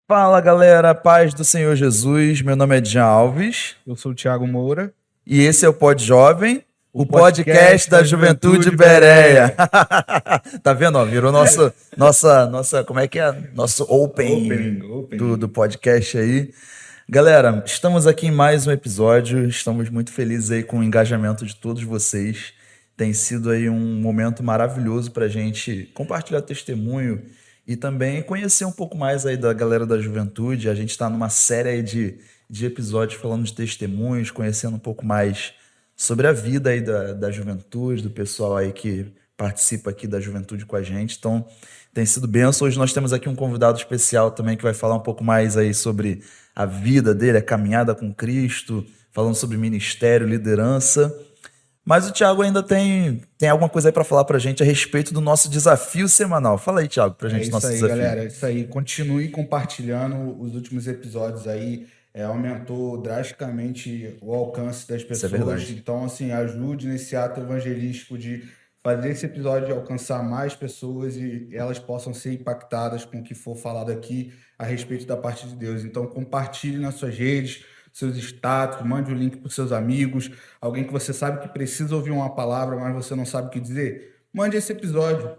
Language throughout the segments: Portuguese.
Fala galera, paz do Senhor Jesus. Meu nome é Jean Alves Eu sou o Thiago Moura. e esse é o Pod Jovem, o podcast da da Juventude Juventude Bereia. Bereia. Tá vendo? Ó, virou nossa, como é que é? Nosso opening do podcast aí. Galera, estamos aqui em mais um episódio. Estamos muito felizes aí com o engajamento de todos vocês. Tem sido aí um momento maravilhoso para a gente compartilhar testemunho e também conhecer um pouco mais aí da galera da juventude. A gente está numa série aí de episódios falando de testemunhos, conhecendo um pouco mais sobre a vida aí da juventude, do pessoal aí que participa aqui da juventude com a gente. Então, tem sido bênção. Hoje nós temos aqui um convidado especial também que vai falar um pouco mais aí sobre a vida dele, a caminhada com Cristo, falando sobre ministério, liderança. Mas o Thiago ainda tem alguma coisa aí para falar para a gente a respeito do nosso desafio semanal. Fala aí, Thiago, para a É gente isso nosso aí, desafio. galera. É isso aí. Continue compartilhando os últimos episódios aí. Aumentou drasticamente o alcance das Isso é pessoas. verdade. Então, assim, ajude nesse ato evangelístico de fazer esse episódio alcançar mais pessoas e elas possam ser impactadas com o que for falado aqui a respeito da parte de Deus. Então, compartilhe nas suas redes, seus status, mande o link para os seus amigos, alguém que você sabe que precisa ouvir uma palavra, mas você não sabe o que dizer. Mande esse episódio.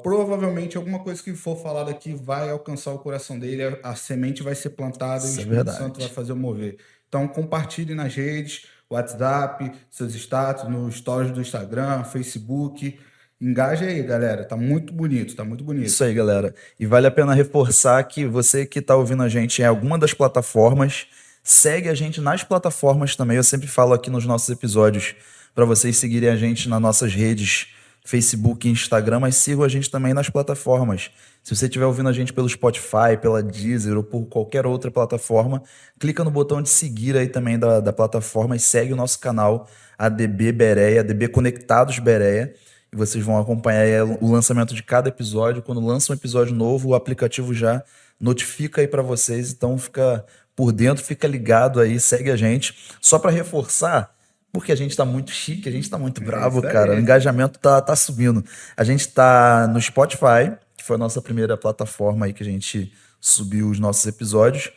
Provavelmente alguma coisa que for falado aqui vai alcançar o coração dele, a semente vai ser plantada e o Isso é Espírito Santo vai verdade. fazer o mover. Então compartilhe nas redes, WhatsApp, seus status, nos stories do Instagram, Facebook. Engaje aí, galera. Tá muito bonito, tá muito bonito. Isso aí, galera. E vale a pena reforçar que você que está ouvindo a gente em alguma das plataformas, segue a gente nas plataformas também. Eu sempre falo aqui nos nossos episódios para vocês seguirem a gente nas nossas redes, Facebook e Instagram, mas sigam a gente também nas plataformas. Se você estiver ouvindo a gente pelo Spotify, pela Deezer ou por qualquer outra plataforma, clica no botão de seguir aí também da plataforma e segue o nosso canal ADB Bereia, ADB Conectados Bereia. E vocês vão acompanhar aí o lançamento de cada episódio. Quando lança um episódio novo, o aplicativo já notifica aí para vocês. Então fica por dentro, fica ligado aí, segue a gente. Só para reforçar, porque a gente está muito chique, a gente está muito bravo, isso aí. cara. O engajamento tá subindo. A gente está no Spotify, que foi a nossa primeira plataforma aí que a gente subiu os nossos episódios.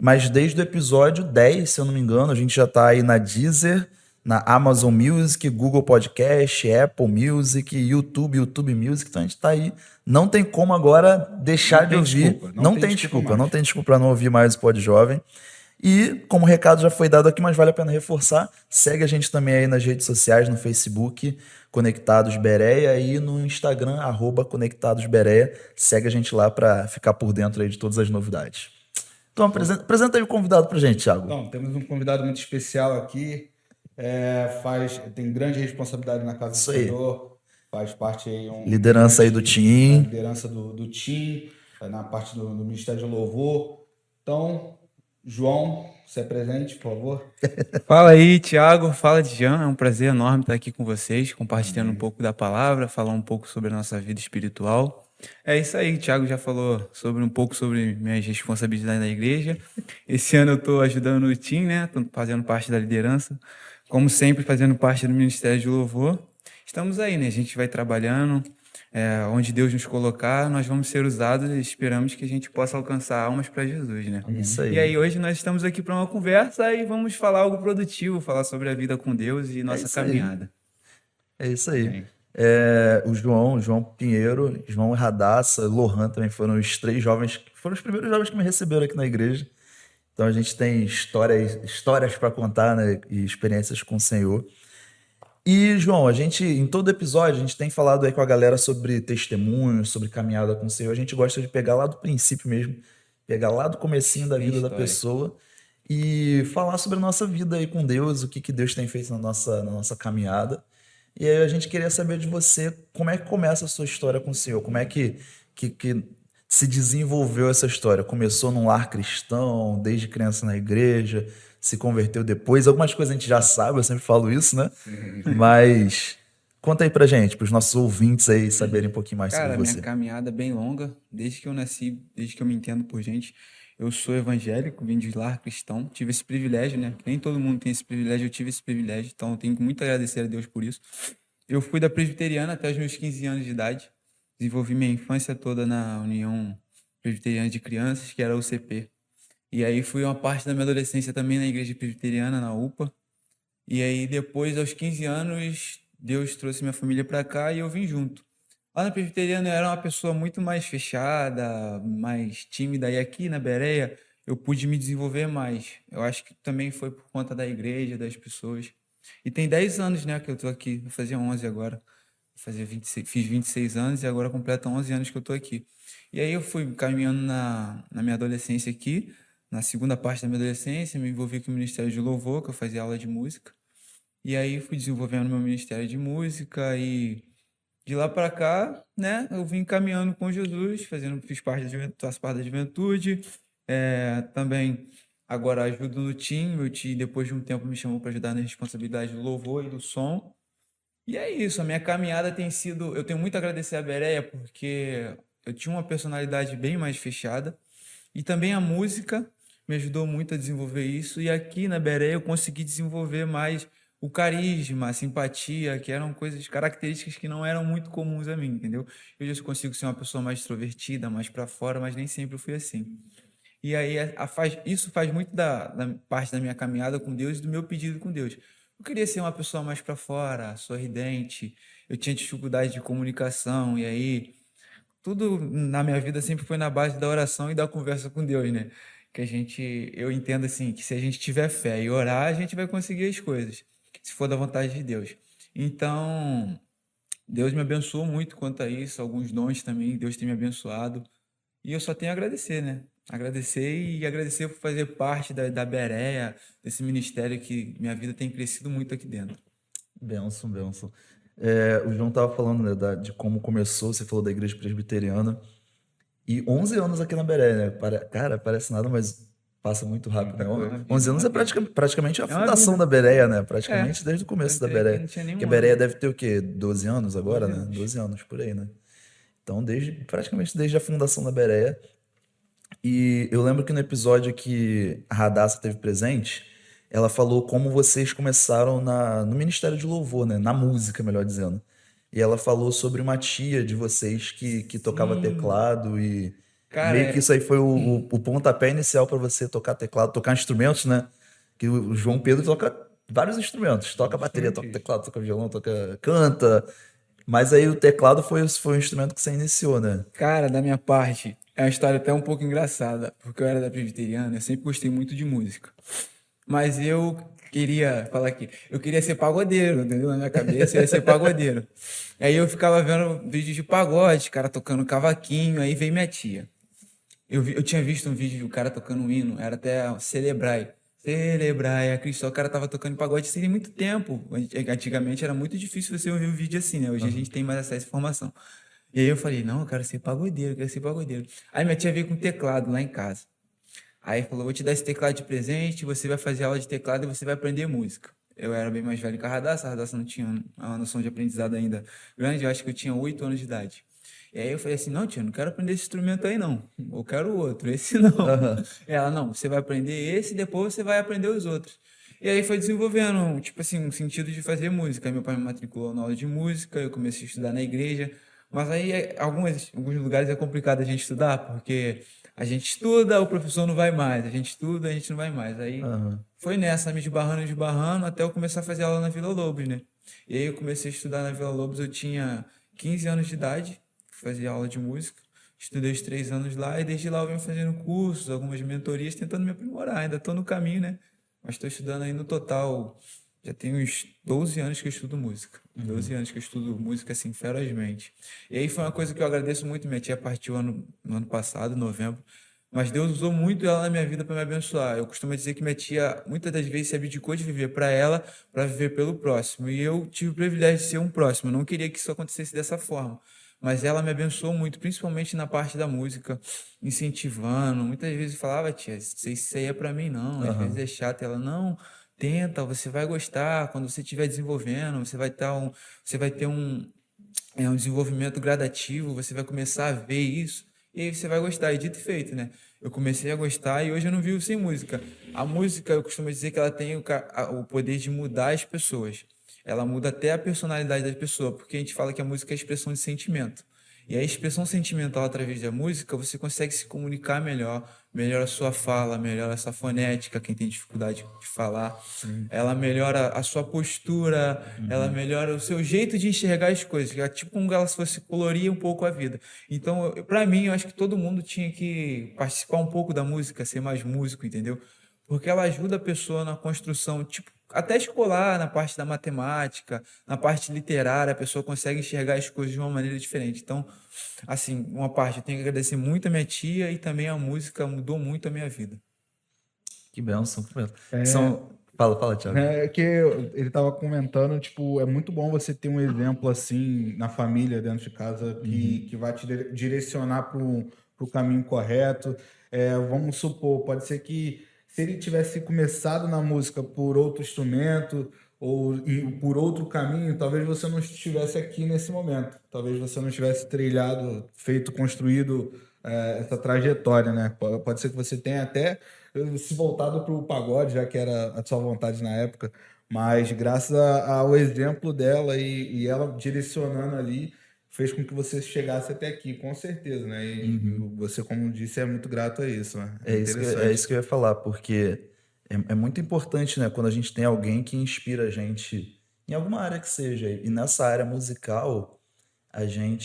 Mas desde o episódio 10, se eu não me engano, a gente já está aí na Deezer, na Amazon Music, Google Podcast, Apple Music, YouTube Music. Então a gente está aí. Não tem como agora deixar de ouvir. Não tem desculpa para não ouvir mais o Pod Jovem. E, como o recado já foi dado aqui, mas vale a pena reforçar, segue a gente também aí nas redes sociais, no Facebook, Conectados Bereia, e no Instagram, @ConectadosBereia. Segue a gente lá para ficar por dentro aí de todas as novidades. Então, apresenta aí o convidado pra gente, Thiago. Então, temos um convidado muito especial aqui. Tem grande responsabilidade na casa Isso do aí. Senhor. Faz parte aí Liderança aí do da time. liderança do time, na parte do Ministério de Louvor. Então, João, se apresente, por favor. Fala aí, Thiago. Fala, Jean. É um prazer enorme estar aqui com vocês, compartilhando um pouco da palavra, falar um pouco sobre a nossa vida espiritual. É isso aí, o Thiago já falou um pouco sobre minhas responsabilidades na igreja. Esse ano eu estou ajudando o time, né? Tô fazendo parte da liderança, como sempre, fazendo parte do Ministério de Louvor. Estamos aí, né? A gente vai trabalhando. Onde Deus nos colocar, nós vamos ser usados e esperamos que a gente possa alcançar almas para Jesus, né? Isso aí. E aí hoje nós estamos aqui para uma conversa e vamos falar algo produtivo, falar sobre a vida com Deus e nossa isso aí. caminhada. É isso aí. Amém. O João Pinheiro, João Radassa, Lohan também foram os três jovens, foram os primeiros jovens que me receberam aqui na igreja. Então a gente tem histórias para contar, né, e experiências com o Senhor. E, João, a gente, em todo episódio, a gente tem falado aí com a galera sobre testemunhos, sobre caminhada com o Senhor. A gente gosta de pegar lá do princípio mesmo, pegar lá do comecinho da Tem vida da história. pessoa e falar sobre a nossa vida aí com Deus, o que Deus tem feito na nossa caminhada. E aí a gente queria saber de você, como é que começa a sua história com o Senhor? Como é que se desenvolveu essa história? Começou num lar cristão, desde criança na igreja, se converteu depois. Algumas coisas a gente já sabe, eu sempre falo isso, né? Mas conta aí pra gente, pros nossos ouvintes aí saberem um pouquinho mais Cara, sobre minha você. caminhada é bem longa, desde que eu nasci, desde que eu me entendo por gente. Eu sou evangélico, vim de lar cristão, tive esse privilégio, né? Nem todo mundo tem esse privilégio, eu tive esse privilégio, então eu tenho muito a agradecer a Deus por isso. Eu fui da presbiteriana até os meus 15 anos de idade, desenvolvi minha infância toda na União Presbiteriana de Crianças, que era a UCP. E aí fui uma parte da minha adolescência também na igreja presbiteriana, na UPA. E aí depois, aos 15 anos, Deus trouxe minha família para cá e eu vim junto. Lá na presbiteriana eu era uma pessoa muito mais fechada, mais tímida. E aqui na Bereia eu pude me desenvolver mais. Eu acho que também foi por conta da igreja, das pessoas. E tem 10 anos, né, que eu tô aqui. Vou fazer 11 agora. Fiz 26 anos e agora completa 11 anos que eu tô aqui. E aí eu fui caminhando na minha adolescência aqui, na segunda parte da minha adolescência, me envolvi com o Ministério de Louvor, que eu fazia aula de música. E aí fui desenvolvendo meu Ministério de Música e de lá para cá, né, eu vim caminhando com Jesus, fiz parte da juventude, faço parte da juventude, também agora ajudo no time, meu tio depois de um tempo me chamou para ajudar na responsabilidade do louvor e do som. E é isso, a minha caminhada tem sido. Eu tenho muito a agradecer a Bereia, porque eu tinha uma personalidade bem mais fechada, e também a música me ajudou muito a desenvolver isso. E aqui na Bereia eu consegui desenvolver mais o carisma, a simpatia, que eram coisas, características que não eram muito comuns a mim, entendeu? Eu já consigo ser uma pessoa mais extrovertida, mais para fora, mas nem sempre eu fui assim. E aí isso faz muito da parte da minha caminhada com Deus e do meu pedido com Deus. Eu queria ser uma pessoa mais para fora, sorridente. Eu tinha dificuldade de comunicação e aí tudo na minha vida sempre foi na base da oração e da conversa com Deus, né? Eu entendo assim, que se a gente tiver fé e orar, a gente vai conseguir as coisas, se for da vontade de Deus. Então, Deus me abençoou muito quanto a isso, alguns dons também, Deus tem me abençoado. E eu só tenho a agradecer, né? Agradecer por fazer parte da Bereia, desse ministério que minha vida tem crescido muito aqui dentro. Benção, benção. O João estava falando, né, de como começou, você falou da igreja presbiteriana. E 11 anos aqui na Bereia, né? Cara, parece nada, mas passa muito rápido, né? Muita coisa, 11 anos é uma vida. praticamente a É uma fundação vida. da Bereia, né? É, Praticamente desde o eu começo da entrei aqui, Bereia. não tinha Porque a nenhum Bereia ano. deve ter o quê? 12 anos agora, 12 né? anos. 12 anos por aí, né? Então, praticamente desde a fundação da Bereia. E eu lembro que no episódio que a Radassa teve presente, ela falou como vocês começaram no Ministério de Louvor, né? Na música, melhor dizendo. E ela falou sobre uma tia de vocês que tocava Sim, teclado e cara, meio que isso aí foi o pontapé inicial para você tocar teclado, tocar instrumentos, né? Que o João Pedro toca vários instrumentos, toca bateria, justamente toca isso. teclado, toca violão, canta. Mas aí o teclado foi o instrumento que você iniciou, né? Cara, da minha parte, é uma história até um pouco engraçada, porque eu era da presbiteriana, eu sempre gostei muito de música. Mas eu queria, falar aqui, eu queria ser pagodeiro, entendeu? Na minha cabeça eu ia ser pagodeiro. Aí eu ficava vendo vídeos de pagode, cara tocando cavaquinho, aí veio minha tia. Eu tinha visto um vídeo do cara tocando um hino, era até Celebrai. Celebrai a Cristo. O cara tava tocando pagode sem muito tempo. Antigamente era muito difícil você ouvir um vídeo assim, né? Hoje a gente tem mais acesso à informação. E aí eu falei, não, eu quero ser pagodeiro, eu quero ser pagodeiro. Aí minha tia veio com um teclado lá em casa. Aí falou, vou te dar esse teclado de presente, você vai fazer aula de teclado e você vai aprender música. Eu era bem mais velho que a Radassa não tinha uma noção de aprendizado ainda grande, eu acho que eu tinha 8 anos de idade. E aí eu falei assim, não, tia, não quero aprender esse instrumento aí não, eu quero o outro, esse não. Aham. Ela, não, você vai aprender esse e depois você vai aprender os outros. E aí foi desenvolvendo, tipo assim, um sentido de fazer música. Aí meu pai me matriculou na aula de música, eu comecei a estudar na igreja, mas aí alguns lugares é complicado a gente estudar, porque a gente estuda, o professor não vai mais, a gente estuda, a gente não vai mais. Aí Aham. foi nessa, me esbarrando, até eu começar a fazer aula na Vila Lobos, né? E aí eu comecei a estudar na Vila Lobos, eu tinha 15 anos de idade, fazia aula de música, estudei os 3 anos lá, e desde lá eu venho fazendo cursos, algumas mentorias, tentando me aprimorar, ainda estou no caminho, né? Mas estou estudando aí no total, já tem uns 12 anos que eu estudo música, 12 anos que eu estudo música, assim, ferozmente. E aí foi uma coisa que eu agradeço muito, minha tia partiu no ano passado, em novembro, mas Deus usou muito ela na minha vida para me abençoar. Eu costumo dizer que minha tia muitas das vezes se abdicou de viver para ela, para viver pelo próximo. E eu tive o privilégio de ser um próximo. Eu não queria que isso acontecesse dessa forma. Mas ela me abençoou muito, principalmente na parte da música, incentivando. Muitas vezes eu falava, tia, isso aí é para mim não. Às vezes Aham. é chato. Ela, não, tenta, você vai gostar. Quando você estiver desenvolvendo, você vai ter um desenvolvimento gradativo, você vai começar a ver isso e aí você vai gostar. E dito e feito, né? Eu comecei a gostar e hoje eu não vivo sem música. A música, eu costumo dizer que ela tem o poder de mudar as pessoas. Ela muda até a personalidade da pessoa, porque a gente fala que a música é a expressão de sentimento. E a expressão sentimental através da música, você consegue se comunicar melhor, melhora a sua fala, melhora a sua fonética, quem tem dificuldade de falar. Ela melhora a sua postura, ela melhora o seu jeito de enxergar as coisas. É tipo como ela se fosse colorir um pouco a vida. Então, para mim, eu acho que todo mundo tinha que participar um pouco da música, ser mais músico, entendeu? Porque ela ajuda a pessoa na construção, tipo, até escolar, na parte da matemática, na parte literária, a pessoa consegue enxergar as coisas de uma maneira diferente. Então, assim, uma parte, eu tenho que agradecer muito a minha tia e também a música mudou muito a minha vida. Que bênção, que bênção. Fala, Thiago. É que ele estava comentando, tipo, é muito bom você ter um exemplo assim na família, dentro de casa, que vai te direcionar para o caminho correto. Vamos supor, pode ser que se ele tivesse começado na música por outro instrumento ou por outro caminho, talvez você não estivesse aqui nesse momento. Talvez você não tivesse trilhado, construído essa trajetória, né? Pode ser que você tenha até se voltado para o pagode, já que era a sua vontade na época, mas graças ao exemplo dela e ela direcionando ali, fez com que você chegasse até aqui, com certeza, né? E você, como disse, é muito grato a isso, né? É isso que eu ia falar, porque é muito importante, né, quando a gente tem alguém que inspira a gente em alguma área que seja. E nessa área musical,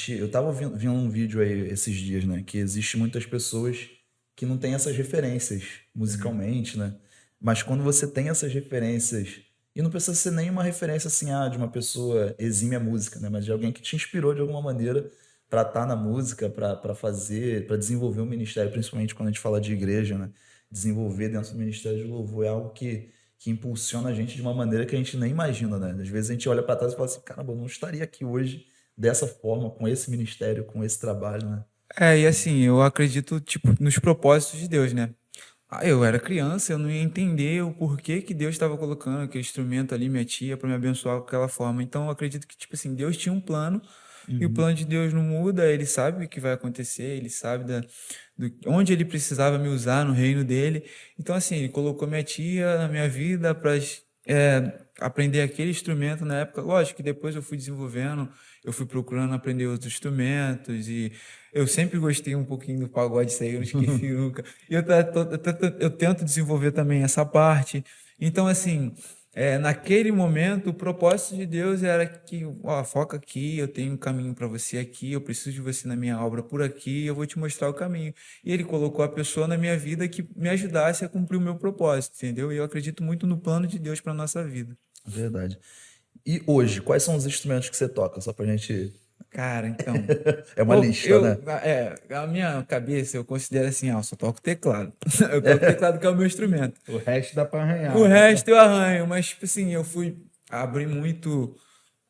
eu tava vendo um vídeo aí esses dias, né, que existe muitas pessoas que não têm essas referências musicalmente, né? Mas quando você tem essas referências, e não precisa ser nenhuma referência assim, de uma pessoa exímia música, né, mas de alguém que te inspirou de alguma maneira para estar na música, para fazer, para desenvolver um ministério, principalmente quando a gente fala de igreja, né? Desenvolver dentro do ministério de louvor é algo que impulsiona a gente de uma maneira que a gente nem imagina, né? Às vezes a gente olha para trás e fala assim, caramba, eu não estaria aqui hoje dessa forma, com esse ministério, com esse trabalho, né? E assim, eu acredito, tipo, nos propósitos de Deus, né? Eu era criança, eu não ia entender o porquê que Deus estava colocando aquele instrumento ali, minha tia, para me abençoar daquela forma. Então, eu acredito que, tipo assim, Deus tinha um plano, e o plano de Deus não muda, ele sabe o que vai acontecer, ele sabe onde ele precisava me usar no reino dele. Então, assim, ele colocou minha tia na minha vida para aprender aquele instrumento na época. Lógico que depois eu fui desenvolvendo, eu fui procurando aprender outros instrumentos e eu sempre gostei um pouquinho do pagode, isso aí eu não esqueci nunca. E eu tento desenvolver também essa parte. Então, assim, naquele momento, o propósito de Deus era que, foca aqui, eu tenho um caminho para você aqui, eu preciso de você na minha obra por aqui, eu vou te mostrar o caminho. E ele colocou a pessoa na minha vida que me ajudasse a cumprir o meu propósito, entendeu? E eu acredito muito no plano de Deus para nossa vida. Verdade. E hoje, quais são os instrumentos que você toca? Só pra gente... Cara, então... É uma lista, né? A minha cabeça, eu considero assim, eu só toco teclado. Eu toco teclado que é o meu instrumento. O resto dá para arranhar. O resto eu arranho, mas, tipo assim, eu fui abrir muito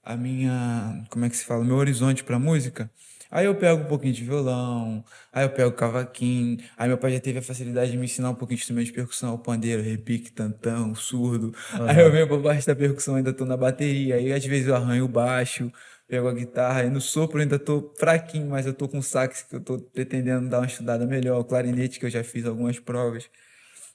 a minha... Como é que se fala? O meu horizonte pra música. Aí eu pego um pouquinho de violão, aí eu pego cavaquinho, aí meu pai já teve a facilidade de me ensinar um pouquinho de instrumento de percussão, o pandeiro, repique, tantão, surdo. Aí eu venho pra baixo da percussão, ainda tô na bateria, aí às vezes eu arranho o baixo, pego a guitarra, aí no sopro eu ainda tô fraquinho, mas eu tô com o sax que eu tô pretendendo dar uma estudada melhor, o clarinete que eu já fiz algumas provas.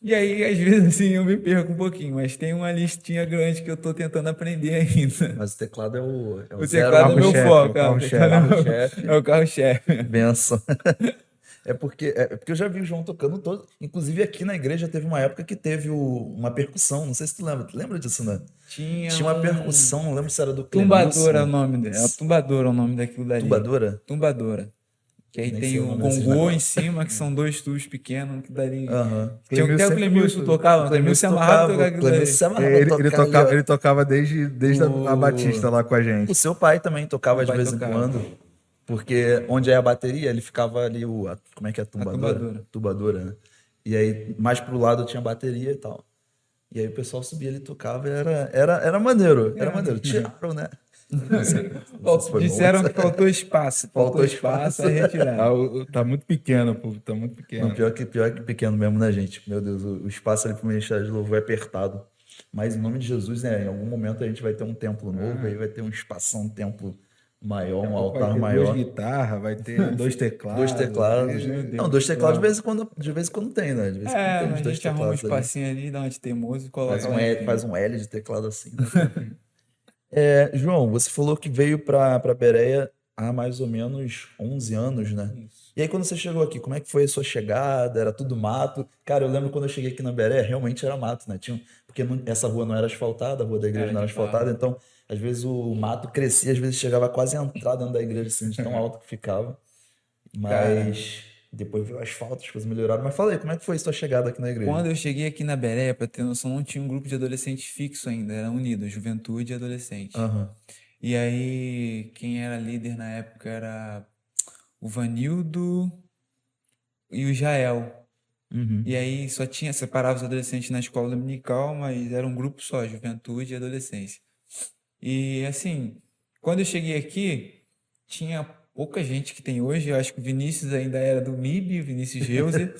E aí, às vezes, assim, eu me perco um pouquinho, mas tem uma listinha grande que eu tô tentando aprender ainda. Mas o teclado é o O zero, teclado é o meu carro-chefe, foco, o carro-chefe. é o carro-chefe. benção. É porque eu já vi o João tocando todo. Inclusive aqui na igreja teve uma época que teve uma percussão. Não sei se tu lembra. Tu lembra disso, né? Tinha uma percussão, não lembro se era do Tumbadora é o Clemilson. nome dele. Tumbadora é o nome daquilo dali. Tubadora? Tumbadora. Que aí Nem tem sei o o nome desse gongô negócio. em cima, que são dois tubos pequenos, que dali. Aham. Tinha até o sempre Clemilson foi- tocava, o Clemilson se amarrava a tocar aquilo Clemilson dali. se amarrava a Ele tocar ali, tocava, ó. ele tocava desde a Batista lá com a O gente. seu pai também tocava Meu de pai vez tocava. em quando. Porque onde é a bateria, ele ficava ali como é que é? tumbadora. Tubadora, né? E aí, mais pro lado tinha bateria e tal. E aí o pessoal subia ali e tocava e era maneiro. Era maneiro. Tiraram, né? Não sei se foi bom. Disseram que faltou espaço. Faltou espaço, aí retiraram. Tá muito pequeno, pô. Tá muito pequeno. Não, pior que pequeno mesmo, né, gente? Meu Deus, o espaço ali pro Ministério de Louvor é apertado. Mas em nome de Jesus, né? Em algum momento a gente vai ter um templo novo, aí vai ter um espação, um templo maior, um altar Vai ter maior. 2 guitarras, vai ter 2 teclados. 2 teclados. Meu Deus Não, do 2 céu. teclados de vez em quando tem, né? De vez em quando tem A uns 2 gente arruma um teclados ali. espacinho ali, dá uma de teimoso e coloca Faz lá. faz um L de teclado assim, né? João, você falou que veio para Bereia há mais ou menos 11 anos, né? Isso. E aí, quando você chegou aqui, como é que foi a sua chegada? Era tudo mato? Cara, eu lembro quando eu cheguei aqui na Beré, realmente era mato, né? Porque essa rua não era asfaltada, a rua da igreja Era não de era asfaltada, barro. então, às vezes o mato crescia, às vezes chegava quase a entrar dentro da igreja, assim, de tão alto que ficava. Cara, Mas depois veio o asfalto, as coisas melhoraram. Mas fala aí, como é que foi a sua chegada aqui na igreja? quando eu cheguei aqui na Beré, pra ter noção, não tinha um grupo de adolescentes fixo ainda, era unido, juventude e adolescente. Aham. E aí, quem era líder na época era o Vanildo e o Jael. E Uhum. aí só tinha, separava os adolescentes na escola dominical, mas era um grupo só, juventude e adolescência. E assim, quando eu cheguei aqui, tinha pouca gente que tem hoje. Eu acho que o Vinícius ainda era do MIB, o Vinícius Geuser.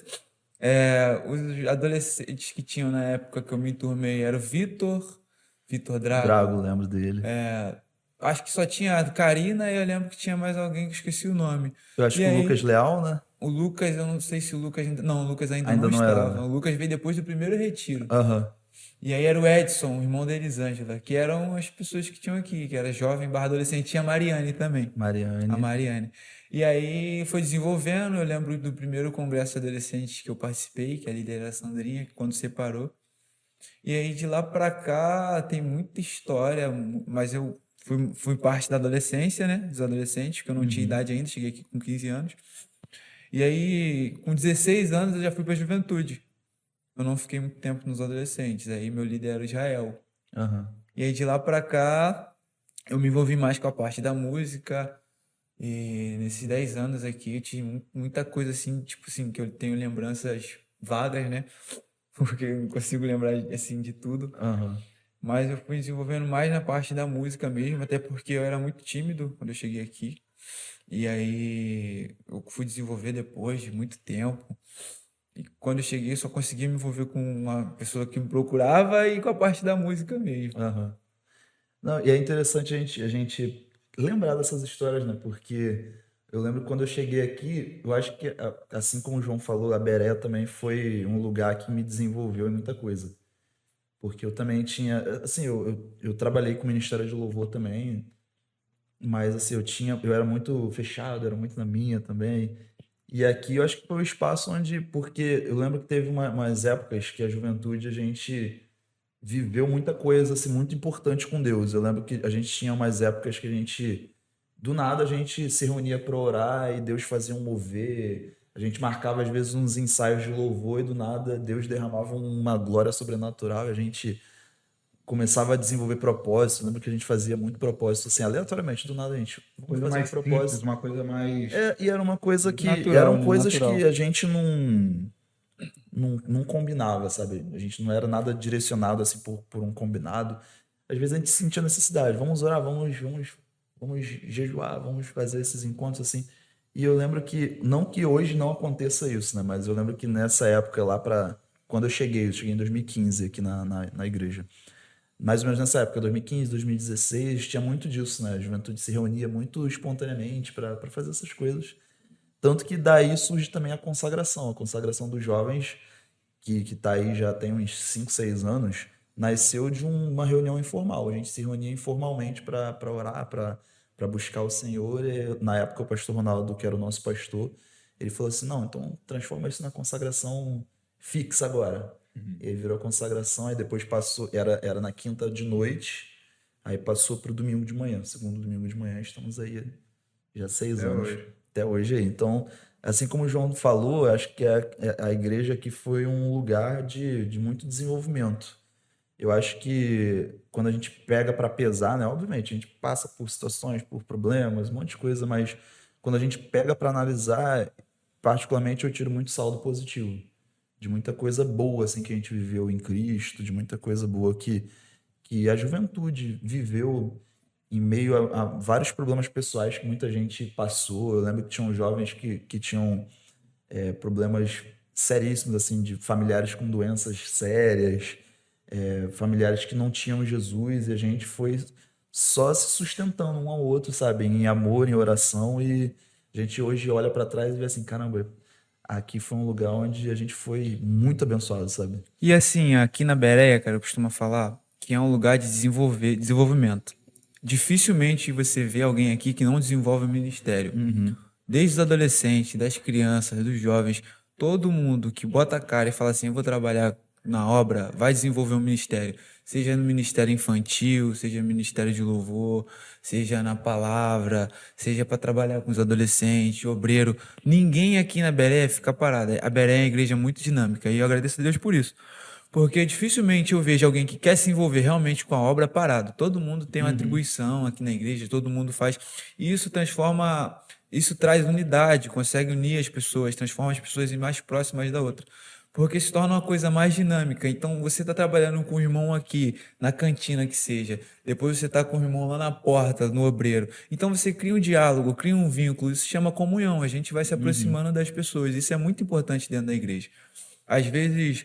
Os adolescentes que tinham na época que eu me enturmei era o Vitor Drago. Drago, lembro dele. Acho que só tinha a Karina e eu lembro que tinha mais alguém que eu esqueci o nome. Eu acho E que o Lucas aí, Leal, né? o Lucas, eu não sei se o Lucas ainda. Não, o Lucas ainda Ainda não não era, estava. né? O Lucas veio depois do primeiro retiro. Aham. E aí era o Edson, o irmão da Elisângela, que eram as pessoas que tinham aqui, que era jovem barra adolescente, tinha a Mariane também, a Mariane. Mariane. E aí foi desenvolvendo, eu lembro do primeiro congresso de adolescentes que eu participei, que a líder era a Sandrinha, que quando separou. E aí de lá pra cá tem muita história, mas eu fui parte da adolescência, né, dos adolescentes, porque eu não tinha Uhum. idade ainda, cheguei aqui com 15 anos. E aí, com 16 anos, eu já fui pra juventude. Eu não fiquei muito tempo nos adolescentes. Aí meu líder era o Israel. Aham. E aí de lá pra cá, eu me envolvi mais com a parte da música. E nesses 10 anos aqui, eu tive muita coisa assim, tipo assim, que eu tenho lembranças vagas, né? Porque eu não consigo lembrar assim de tudo. Aham. Mas eu fui desenvolvendo mais na parte da música mesmo, até porque eu era muito tímido quando eu cheguei aqui. E aí eu fui desenvolver depois de muito tempo. E quando eu cheguei, eu só conseguia me envolver com uma pessoa que me procurava e com a parte da música mesmo. Aham. Não, e é interessante a gente lembrar dessas histórias, né? Porque eu lembro quando eu cheguei aqui, eu acho que, assim como o João falou, a Beré também foi um lugar que me desenvolveu em muita coisa. Porque eu também tinha, assim, eu trabalhei com o Ministério de Louvor também, mas assim, eu era muito fechado, era muito na minha também. E aqui eu acho que foi o espaço onde, porque eu lembro que teve umas épocas que a juventude a gente viveu muita coisa assim muito importante com Deus. Eu lembro que a gente tinha umas épocas que a gente do nada a gente se reunia para orar e Deus fazia um mover. A gente marcava às vezes uns ensaios de louvor e do nada Deus derramava uma glória sobrenatural e a gente começava a desenvolver propósito. Eu lembro que a gente fazia muito propósito assim aleatoriamente, do nada a gente vamos Coisa fazer um mais simples, propósito. uma coisa mais E era uma coisa que Natural, eram né? coisas que Natural. a gente não combinava, sabe? A gente não era nada direcionado assim por um combinado. Às vezes a gente sentia necessidade, vamos orar, vamos jejuar, vamos fazer esses encontros assim. E eu lembro que, não que hoje não aconteça isso, né? Mas eu lembro que nessa época lá para quando eu cheguei em 2015 aqui na igreja. Mais ou menos nessa época, 2015, 2016, tinha muito disso, né? A juventude se reunia muito espontaneamente para fazer essas coisas. Tanto que daí surge também a consagração dos jovens que tá aí já tem uns 5 6 anos, nasceu de uma reunião informal. A gente se reunia informalmente para orar, para buscar o Senhor. E, na época, o pastor Ronaldo, que era o nosso pastor, ele falou assim: não, então transforma isso na consagração fixa agora. E aí virou consagração, aí depois passou, era na quinta de noite, aí passou para o domingo de manhã, segundo domingo de manhã, estamos aí já 6 até anos, hoje. até hoje aí. Então, assim como o João falou, acho que a igreja aqui foi um lugar de muito desenvolvimento. Eu acho que quando a gente pega para pesar, né? Obviamente, a gente passa por situações, por problemas, um monte de coisa, mas quando a gente pega para analisar, particularmente eu tiro muito saldo positivo. De muita coisa boa assim que a gente viveu em Cristo, de muita coisa boa que a juventude viveu em meio a vários problemas pessoais que muita gente passou. Eu lembro que tinham jovens que tinham problemas seríssimos, assim, de familiares com doenças sérias, familiares que não tinham Jesus, e a gente foi só se sustentando um ao outro, sabe, em amor, em oração, e a gente hoje olha para trás e vê assim, caramba, aqui foi um lugar onde a gente foi muito abençoado, sabe? E assim, aqui na Bereia, cara, eu costumo falar que é um lugar de desenvolvimento. dificilmente você vê alguém aqui que não desenvolve o ministério. Desde os adolescentes, das crianças, dos jovens, todo mundo que bota a cara e fala assim, eu vou trabalhar na obra, vai desenvolver um ministério. Seja no ministério infantil, seja no ministério de louvor, seja na palavra, seja para trabalhar com os adolescentes, obreiro. Ninguém aqui na Beré fica parado. A Beré é uma igreja muito dinâmica e eu agradeço a Deus por isso. Porque dificilmente eu vejo alguém que quer se envolver realmente com a obra parado. Todo mundo tem uma atribuição aqui na igreja, todo mundo faz. E isso transforma, isso traz unidade, consegue unir as pessoas, transforma as pessoas em mais próximas da outra. Porque se torna uma coisa mais dinâmica. Então, você está trabalhando com o irmão aqui, na cantina que seja. Depois você está com o irmão lá na porta, no obreiro. Então, você cria um diálogo, cria um vínculo. Isso se chama comunhão. A gente vai se aproximando das pessoas. Isso é muito importante dentro da igreja. Às vezes,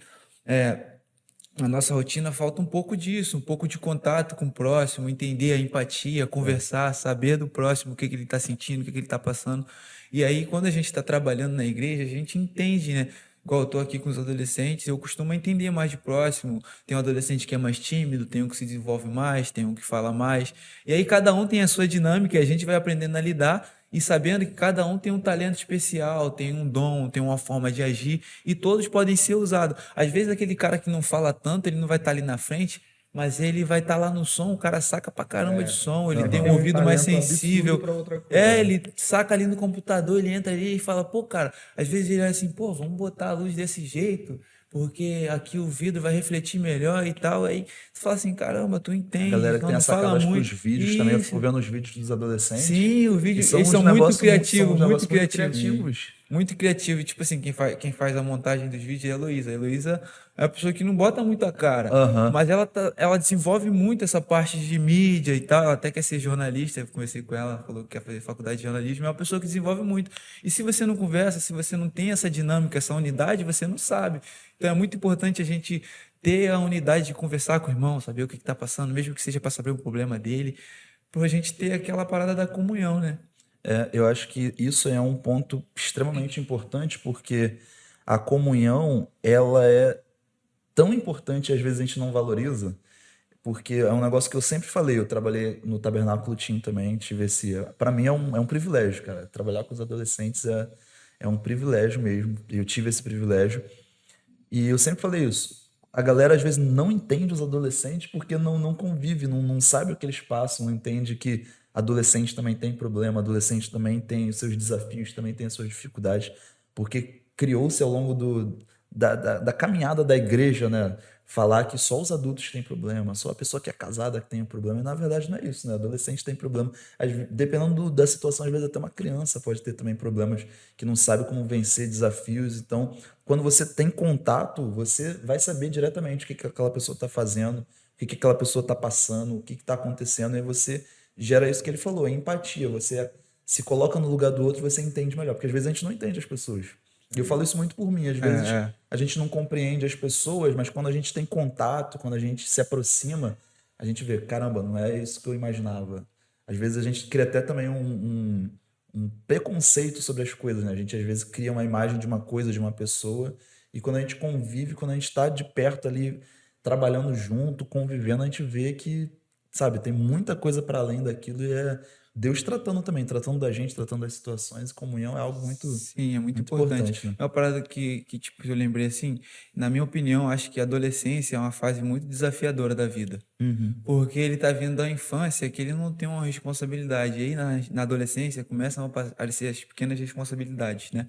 na nossa rotina falta um pouco disso, um pouco de contato com o próximo, entender a empatia, conversar, saber do próximo o que ele está sentindo, o que ele está passando. E aí, quando a gente está trabalhando na igreja, a gente entende, né? Igual eu estou aqui com os adolescentes, eu costumo entender mais de próximo. Tem um adolescente que é mais tímido, tem um que se desenvolve mais, tem um que fala mais. E aí cada um tem a sua dinâmica e a gente vai aprendendo a lidar e sabendo que cada um tem um talento especial, tem um dom, tem uma forma de agir e todos podem ser usados. Às vezes aquele cara que não fala tanto, ele não vai estar ali na frente, mas ele vai estar lá no som, o cara saca pra caramba de som, ele tem um ouvido mais sensível. Ele saca ali no computador, ele entra ali e fala, pô, cara, às vezes ele é assim, pô, vamos botar a luz desse jeito, porque aqui o vidro vai refletir melhor e tal. Aí tu fala assim, caramba, tu entende. A galera que tem não essa fala sacadas muito. pros vídeos também, eu fico vendo os vídeos dos adolescentes. Sim, o vídeo, são eles uns são muito negócios criativos, são uns muito negócios criativos. Muito criativo. Tipo assim, quem faz a montagem dos vídeos é a Heloísa. A Heloísa é a pessoa que não bota muito a cara, mas ela desenvolve muito essa parte de mídia e tal. Ela até quer ser jornalista. Eu conversei com ela, falou que quer fazer faculdade de jornalismo. É uma pessoa que desenvolve muito. E se você não conversa, se você não tem essa dinâmica, essa unidade, você não sabe. Então é muito importante a gente ter a unidade de conversar com o irmão, saber o que está passando, mesmo que seja para saber o problema dele, para a gente ter aquela parada da comunhão, né? Eu acho que isso é um ponto extremamente importante, porque a comunhão, ela é tão importante e às vezes a gente não valoriza, porque é um negócio que eu sempre falei, eu trabalhei no Tabernáculo Team também, tive esse... Para mim é um privilégio, cara, trabalhar com os adolescentes é um privilégio mesmo, eu tive esse privilégio, e eu sempre falei isso, a galera às vezes não entende os adolescentes porque não convive, não sabe o que eles passam, não entende que adolescente também tem problema, adolescente também tem os seus desafios, também tem as suas dificuldades, porque criou-se ao longo da caminhada da igreja, né? Falar que só os adultos têm problema, só a pessoa que é casada que tem um problema, e na verdade não é isso, né? Adolescente tem problema. Dependendo da situação, às vezes até uma criança pode ter também problemas que não sabe como vencer desafios. Então, quando você tem contato, você vai saber diretamente o que aquela pessoa está fazendo, o que aquela pessoa está passando, o que está acontecendo, e você gera isso que ele falou, a empatia. Você se coloca no lugar do outro, você entende melhor, porque às vezes a gente não entende as pessoas. E eu falo isso muito por mim, às vezes a gente não compreende as pessoas, mas quando a gente tem contato, quando a gente se aproxima, a gente vê, caramba, não é isso que eu imaginava. Às vezes a gente cria até também um preconceito sobre as coisas, né? A gente às vezes cria uma imagem de uma coisa, de uma pessoa, e quando a gente convive, quando a gente está de perto ali, trabalhando junto, convivendo, a gente vê que, sabe, tem muita coisa para além daquilo e é Deus tratando também, tratando da gente, tratando das situações. Comunhão é algo muito, Sim, é muito muito importante. né? É uma parada que tipo, eu lembrei assim, na minha opinião, acho que a adolescência é uma fase muito desafiadora da vida. Porque ele tá vindo da infância que ele não tem uma responsabilidade. E aí na adolescência começam a aparecer as pequenas responsabilidades, né?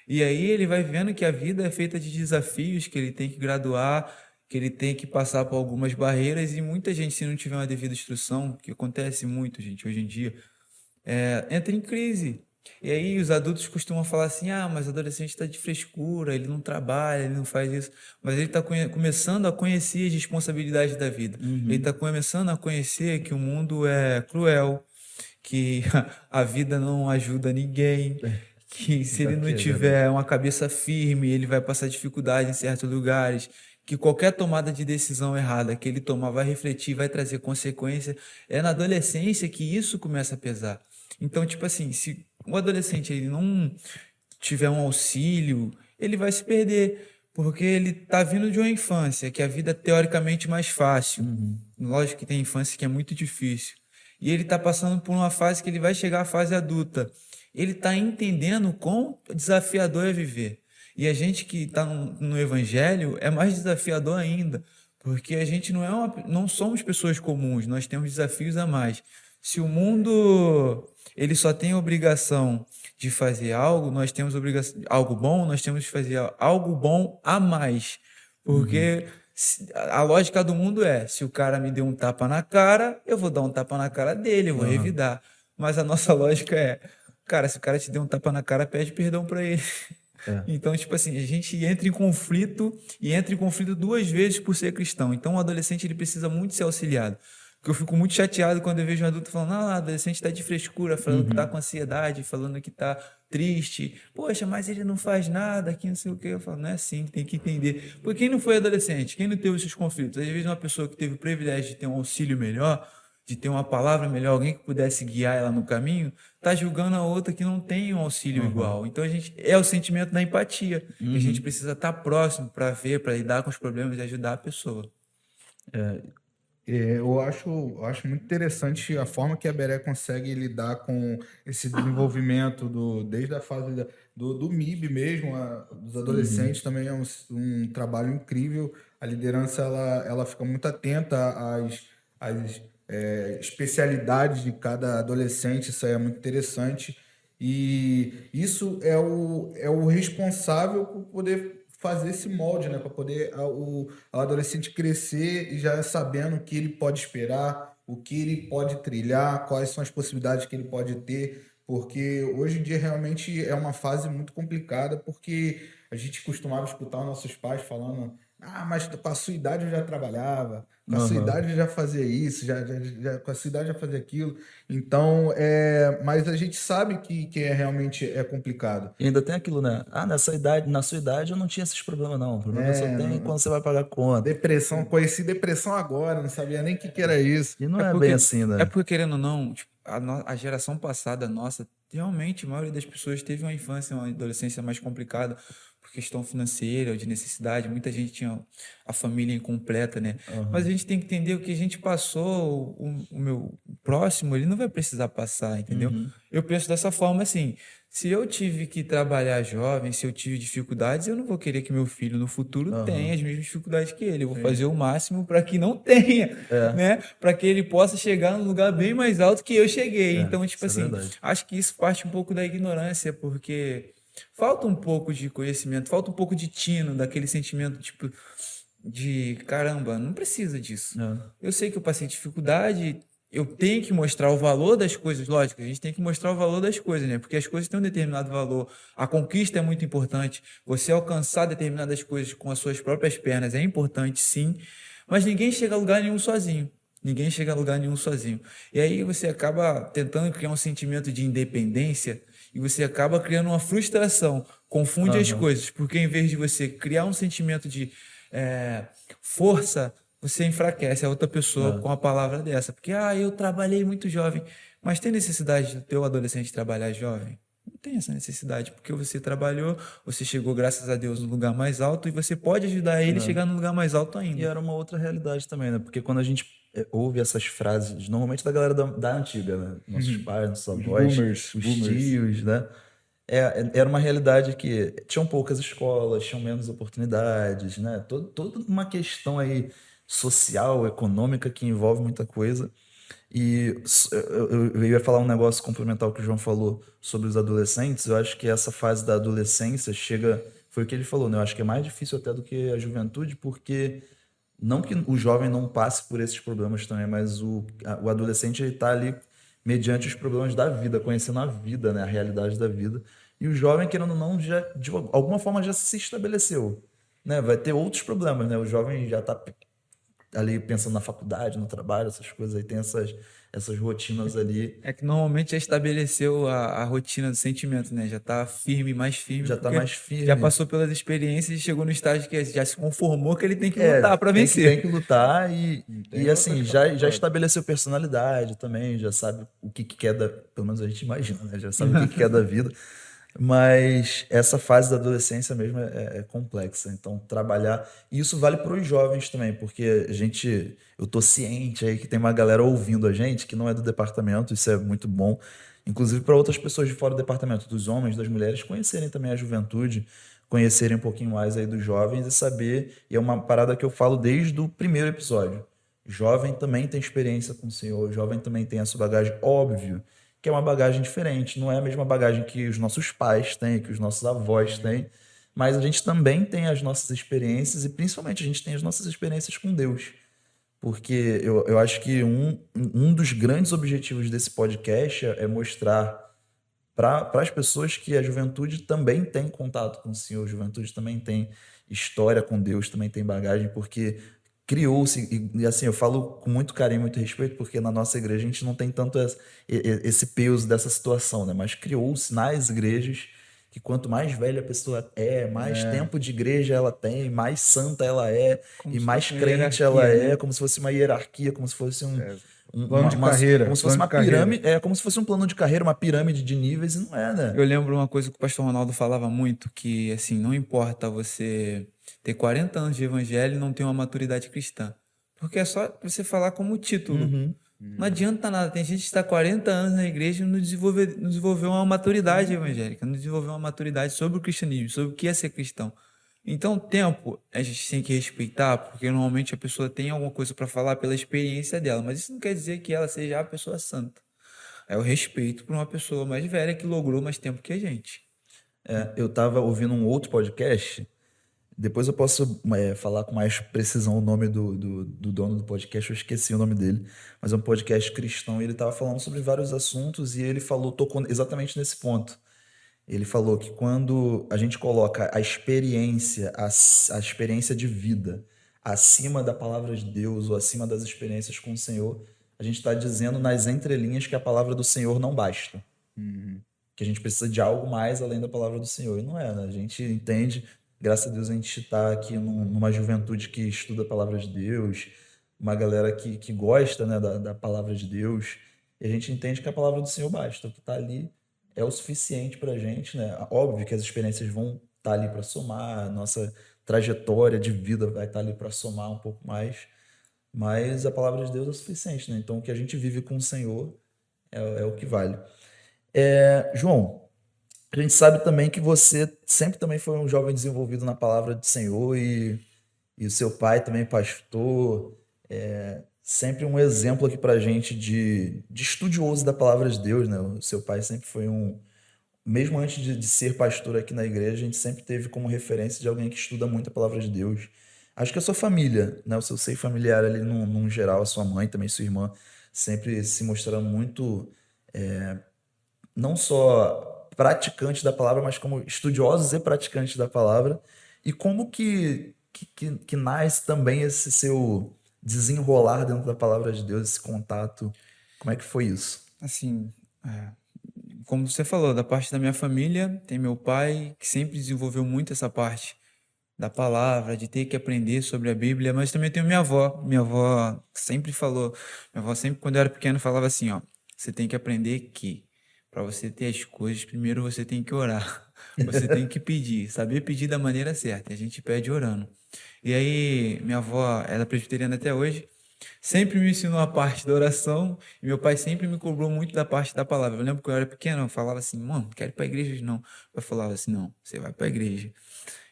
E aí ele vai vendo que a vida é feita de desafios, que ele tem que graduar, que ele tem que passar por algumas barreiras e muita gente, se não tiver uma devida instrução, que acontece muito, gente, hoje em dia, entra em crise. E aí os adultos costumam falar assim, mas o adolescente está de frescura, ele não trabalha, ele não faz isso. Mas ele está começando a conhecer as responsabilidades da vida. Ele está começando a conhecer que o mundo é cruel, que a vida não ajuda ninguém, que se ele não tiver uma cabeça firme, ele vai passar dificuldade em certos lugares, que qualquer tomada de decisão errada que ele tomar vai refletir, vai trazer consequência. É na adolescência que isso começa a pesar. Então, tipo assim, se o adolescente ele não tiver um auxílio, ele vai se perder, porque ele está vindo de uma infância, que a vida é teoricamente mais fácil. Lógico que tem infância que é muito difícil. e ele está passando por uma fase que ele vai chegar à fase adulta. Ele está entendendo quão desafiador é viver. E a gente que está no Evangelho é mais desafiador ainda, porque a gente não somos pessoas comuns, nós temos desafios a mais. Se o mundo ele só tem a obrigação de fazer algo, nós temos algo bom, nós temos que fazer algo bom a mais. Porque a lógica do mundo é, se o cara me deu um tapa na cara, eu vou dar um tapa na cara dele, eu vou revidar. Mas a nossa lógica é, cara, se o cara te deu um tapa na cara, pede perdão para ele. Então, tipo assim, a gente entra em conflito e entra em conflito 2 vezes por ser cristão. Então, o adolescente ele precisa muito ser auxiliado. Porque eu fico muito chateado quando eu vejo um adulto falando, o adolescente está de frescura, falando que está com ansiedade, falando que está triste. Poxa, mas ele não faz nada, que não sei o quê. Eu falo, não é assim, tem que entender. Porque quem não foi adolescente, quem não teve esses conflitos? Às vezes uma pessoa que teve o privilégio de ter um auxílio melhor, de ter uma palavra melhor, alguém que pudesse guiar ela no caminho, está julgando a outra que não tem um auxílio igual. Então, é o sentimento da empatia. Que a gente precisa estar próximo para ver, para lidar com os problemas e ajudar a pessoa. Eu acho muito interessante a forma que a Beré consegue lidar com esse desenvolvimento desde a fase do MIB mesmo, dos adolescentes também é um trabalho incrível. A liderança ela fica muito atenta às especialidades de cada adolescente, isso aí é muito interessante. E isso é o responsável por poder fazer esse molde, né, para poder o adolescente crescer e já sabendo o que ele pode esperar, o que ele pode trilhar, quais são as possibilidades que ele pode ter, porque hoje em dia realmente é uma fase muito complicada, porque a gente costumava escutar os nossos pais falando, mas com a sua idade eu já trabalhava, com a sua idade eu já fazia isso, com a sua idade eu já fazia aquilo. Então, mas a gente sabe que realmente é complicado. E ainda tem aquilo, né? Na sua idade eu não tinha esses problemas, não. O problema só tem quando você vai pagar conta. Depressão, conheci depressão agora, não sabia nem o que era isso. E não é bem assim, né? É porque, querendo ou não, tipo, a geração passada nossa, realmente, a maioria das pessoas teve uma infância, uma adolescência mais complicada por questão financeira ou de necessidade. Muita gente tinha a família incompleta, né? Mas a gente tem que entender o que a gente passou, o meu próximo, ele não vai precisar passar, entendeu? Eu penso dessa forma assim, se eu tive que trabalhar jovem, se eu tive dificuldades, eu não vou querer que meu filho no futuro tenha as mesmas dificuldades que ele. Eu vou fazer o máximo para que não tenha, né? Para que ele possa chegar num lugar bem mais alto que eu cheguei. Então, tipo assim, acho que isso parte um pouco da ignorância, porque falta um pouco de conhecimento, falta um pouco de tino, daquele sentimento, tipo, de caramba, não precisa disso. Eu sei que eu passei dificuldade, eu tenho que mostrar o valor das coisas, lógico, a gente tem que mostrar o valor das coisas, né? Porque as coisas têm um determinado valor, a conquista é muito importante, você alcançar determinadas coisas com as suas próprias pernas é importante, sim, mas ninguém chega a lugar nenhum sozinho. Ninguém chega a lugar nenhum sozinho. E aí você acaba tentando criar um sentimento de independência e você acaba criando uma frustração, confunde as coisas, porque em vez de você criar um sentimento de força, você enfraquece a outra pessoa com a palavra dessa. Porque, eu trabalhei muito jovem. Mas tem necessidade do teu adolescente trabalhar jovem? Não tem essa necessidade, porque você trabalhou, você chegou, graças a Deus, no lugar mais alto e você pode ajudar ele a chegar no lugar mais alto ainda. E era uma outra realidade também, né? Porque quando a gente ouve essas frases, normalmente da galera da antiga, né? Nossos pais, nossos avós, os tios, né? Era uma realidade que tinham poucas escolas, tinham menos oportunidades, né? Toda uma questão aí social, econômica que envolve muita coisa. E eu ia falar um negócio complementar ao que o João falou sobre os adolescentes. Eu acho que essa fase da adolescência foi o que ele falou, né? Eu acho que é mais difícil até do que a juventude, porque não que o jovem não passe por esses problemas também, mas o adolescente ele tá ali mediante os problemas da vida, conhecendo a vida, né? A realidade da vida. E o jovem, querendo ou não, já, de alguma forma já se estabeleceu, né? Vai ter outros problemas, né? O jovem já está ali pensando na faculdade, no trabalho, essas coisas aí, tem essas rotinas ali. É que normalmente já estabeleceu a rotina do sentimento, né? Já tá firme, mais firme. Já tá mais firme. Já passou pelas experiências e chegou no estágio que já se conformou que ele tem que lutar para vencer. Tem que lutar e assim, já estabeleceu personalidade também, já sabe o que quer pelo menos a gente imagina, né? Já sabe o que quer da vida. Mas essa fase da adolescência mesmo é complexa. Então, trabalhar. E isso vale para os jovens também, porque eu tô ciente aí que tem uma galera ouvindo a gente que não é do departamento, isso é muito bom. Inclusive para outras pessoas de fora do departamento, dos homens, das mulheres, conhecerem também a juventude, conhecerem um pouquinho mais aí dos jovens e saber. E é uma parada que eu falo desde o primeiro episódio. Jovem também tem experiência com o Senhor, jovem também tem a sua bagagem, óbvio que é uma bagagem diferente, não é a mesma bagagem que os nossos pais têm, que os nossos avós têm, mas a gente também tem as nossas experiências e principalmente a gente tem as nossas experiências com Deus. Porque eu acho que um dos grandes objetivos desse podcast é mostrar para as pessoas que a juventude também tem contato com o Senhor, a juventude também tem história com Deus, também tem bagagem, porque criou-se, e assim, eu falo com muito carinho, muito respeito, porque na nossa igreja a gente não tem tanto esse peso dessa situação, né? Mas criou-se nas igrejas que quanto mais velha a pessoa mais tempo de igreja ela tem, mais santa ela é, Como e se mais fosse uma crente ela hierarquia, é, né? como se fosse uma hierarquia, como se fosse Plano de carreira, como se fosse plano uma de carreira. pirâmide, como se fosse um plano de carreira, uma pirâmide de níveis, e não é, né? Eu lembro uma coisa que o pastor Ronaldo falava muito, que assim, não importa você ter 40 anos de evangelho e não ter uma maturidade cristã. Porque é só você falar como título. Não adianta nada. Tem gente que está 40 anos na igreja e não desenvolveu uma maturidade evangélica, não desenvolveu uma maturidade sobre o cristianismo, sobre o que é ser cristão. Então, o tempo a gente tem que respeitar, porque normalmente a pessoa tem alguma coisa para falar pela experiência dela, mas isso não quer dizer que ela seja a pessoa santa. É o respeito por uma pessoa mais velha que logrou mais tempo que a gente. Eu estava ouvindo um outro podcast. Depois eu posso falar com mais precisão o nome do dono do podcast, eu esqueci o nome dele, mas é um podcast cristão e ele estava falando sobre vários assuntos e ele tocou exatamente nesse ponto. Ele falou que quando a gente coloca a experiência de vida acima da palavra de Deus ou acima das experiências com o Senhor, a gente está dizendo nas entrelinhas que a palavra do Senhor não basta, que a gente precisa de algo mais além da palavra do Senhor. E não é, né? A gente entende, graças a Deus, a gente está aqui numa juventude que estuda a palavra de Deus, uma galera que gosta, né, da palavra de Deus, e a gente entende que a palavra do Senhor basta, o que está ali é o suficiente para a gente, né? Óbvio que as experiências vão estar ali para somar, a nossa trajetória de vida vai estar ali para somar um pouco mais, mas a palavra de Deus é o suficiente, né? Então o que a gente vive com o Senhor é o que vale. João, a gente sabe também que você sempre também foi um jovem desenvolvido na palavra do Senhor e o seu pai também pastor, sempre um exemplo aqui pra gente de estudioso da palavra de Deus, né? O seu pai sempre foi mesmo antes de ser pastor aqui na igreja, a gente sempre teve como referência de alguém que estuda muito a palavra de Deus. Acho que a sua família, né? O seu seio familiar ali num geral, a sua mãe também, sua irmã, sempre se mostraram muito não só praticantes da palavra, mas como estudiosos e praticantes da palavra. E como que nasce também esse seu desenrolar dentro da palavra de Deus, esse contato? Como é que foi isso? Assim, como você falou, da parte da minha família, tem meu pai, que sempre desenvolveu muito essa parte da palavra, de ter que aprender sobre a Bíblia, mas também tenho minha avó. Minha avó sempre falou, minha avó sempre, quando eu era pequeno, falava assim, ó, você tem que aprender que para você ter as coisas, primeiro você tem que orar. Você tem que pedir, saber pedir da maneira certa. A gente pede orando. E aí, minha avó, ela é presbiteriana até hoje, sempre me ensinou a parte da oração e meu pai sempre me cobrou muito da parte da palavra. Eu lembro que eu era pequeno, eu falava assim, mano, não quero ir para a igreja não. Eu falava assim, não, você vai para a igreja.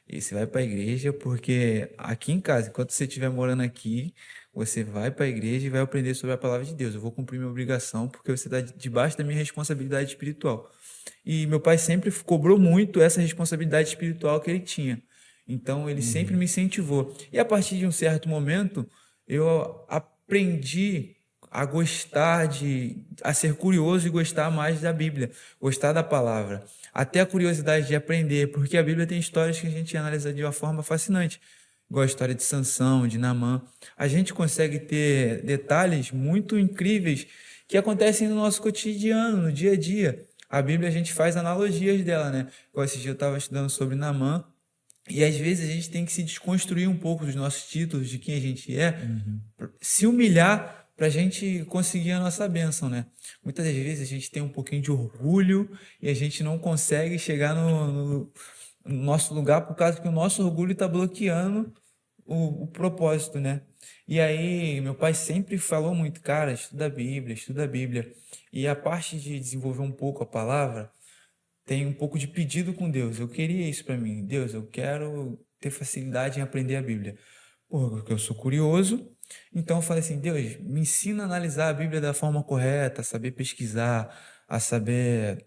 E você vai para a igreja porque aqui em casa, enquanto você estiver morando aqui, você vai para a igreja e vai aprender sobre a palavra de Deus. Eu vou cumprir minha obrigação porque você está debaixo da minha responsabilidade espiritual. E meu pai sempre cobrou muito essa responsabilidade espiritual que ele tinha. Então, ele sempre me incentivou. E a partir de um certo momento, eu aprendi a gostar a ser curioso e gostar mais da Bíblia, gostar da palavra. Até a curiosidade de aprender, porque a Bíblia tem histórias que a gente analisa de uma forma fascinante, igual a história de Sansão, de Naamã. A gente consegue ter detalhes muito incríveis que acontecem no nosso cotidiano, no dia a dia. A Bíblia, a gente faz analogias dela, né? Igual esse dia eu estava estudando sobre Naamã, e às vezes a gente tem que se desconstruir um pouco dos nossos títulos, de quem a gente é, se humilhar para a gente conseguir a nossa bênção, né? Muitas das vezes a gente tem um pouquinho de orgulho e a gente não consegue chegar no nosso lugar por causa que o nosso orgulho está bloqueando o propósito, né? E aí, meu pai sempre falou muito, cara, estuda a Bíblia, estuda a Bíblia. E a parte de desenvolver um pouco a palavra, tem um pouco de pedido com Deus. Eu queria isso para mim. Deus, eu quero ter facilidade em aprender a Bíblia. Porque eu sou curioso. Então eu falei assim, Deus, me ensina a analisar a Bíblia da forma correta, a saber pesquisar, a saber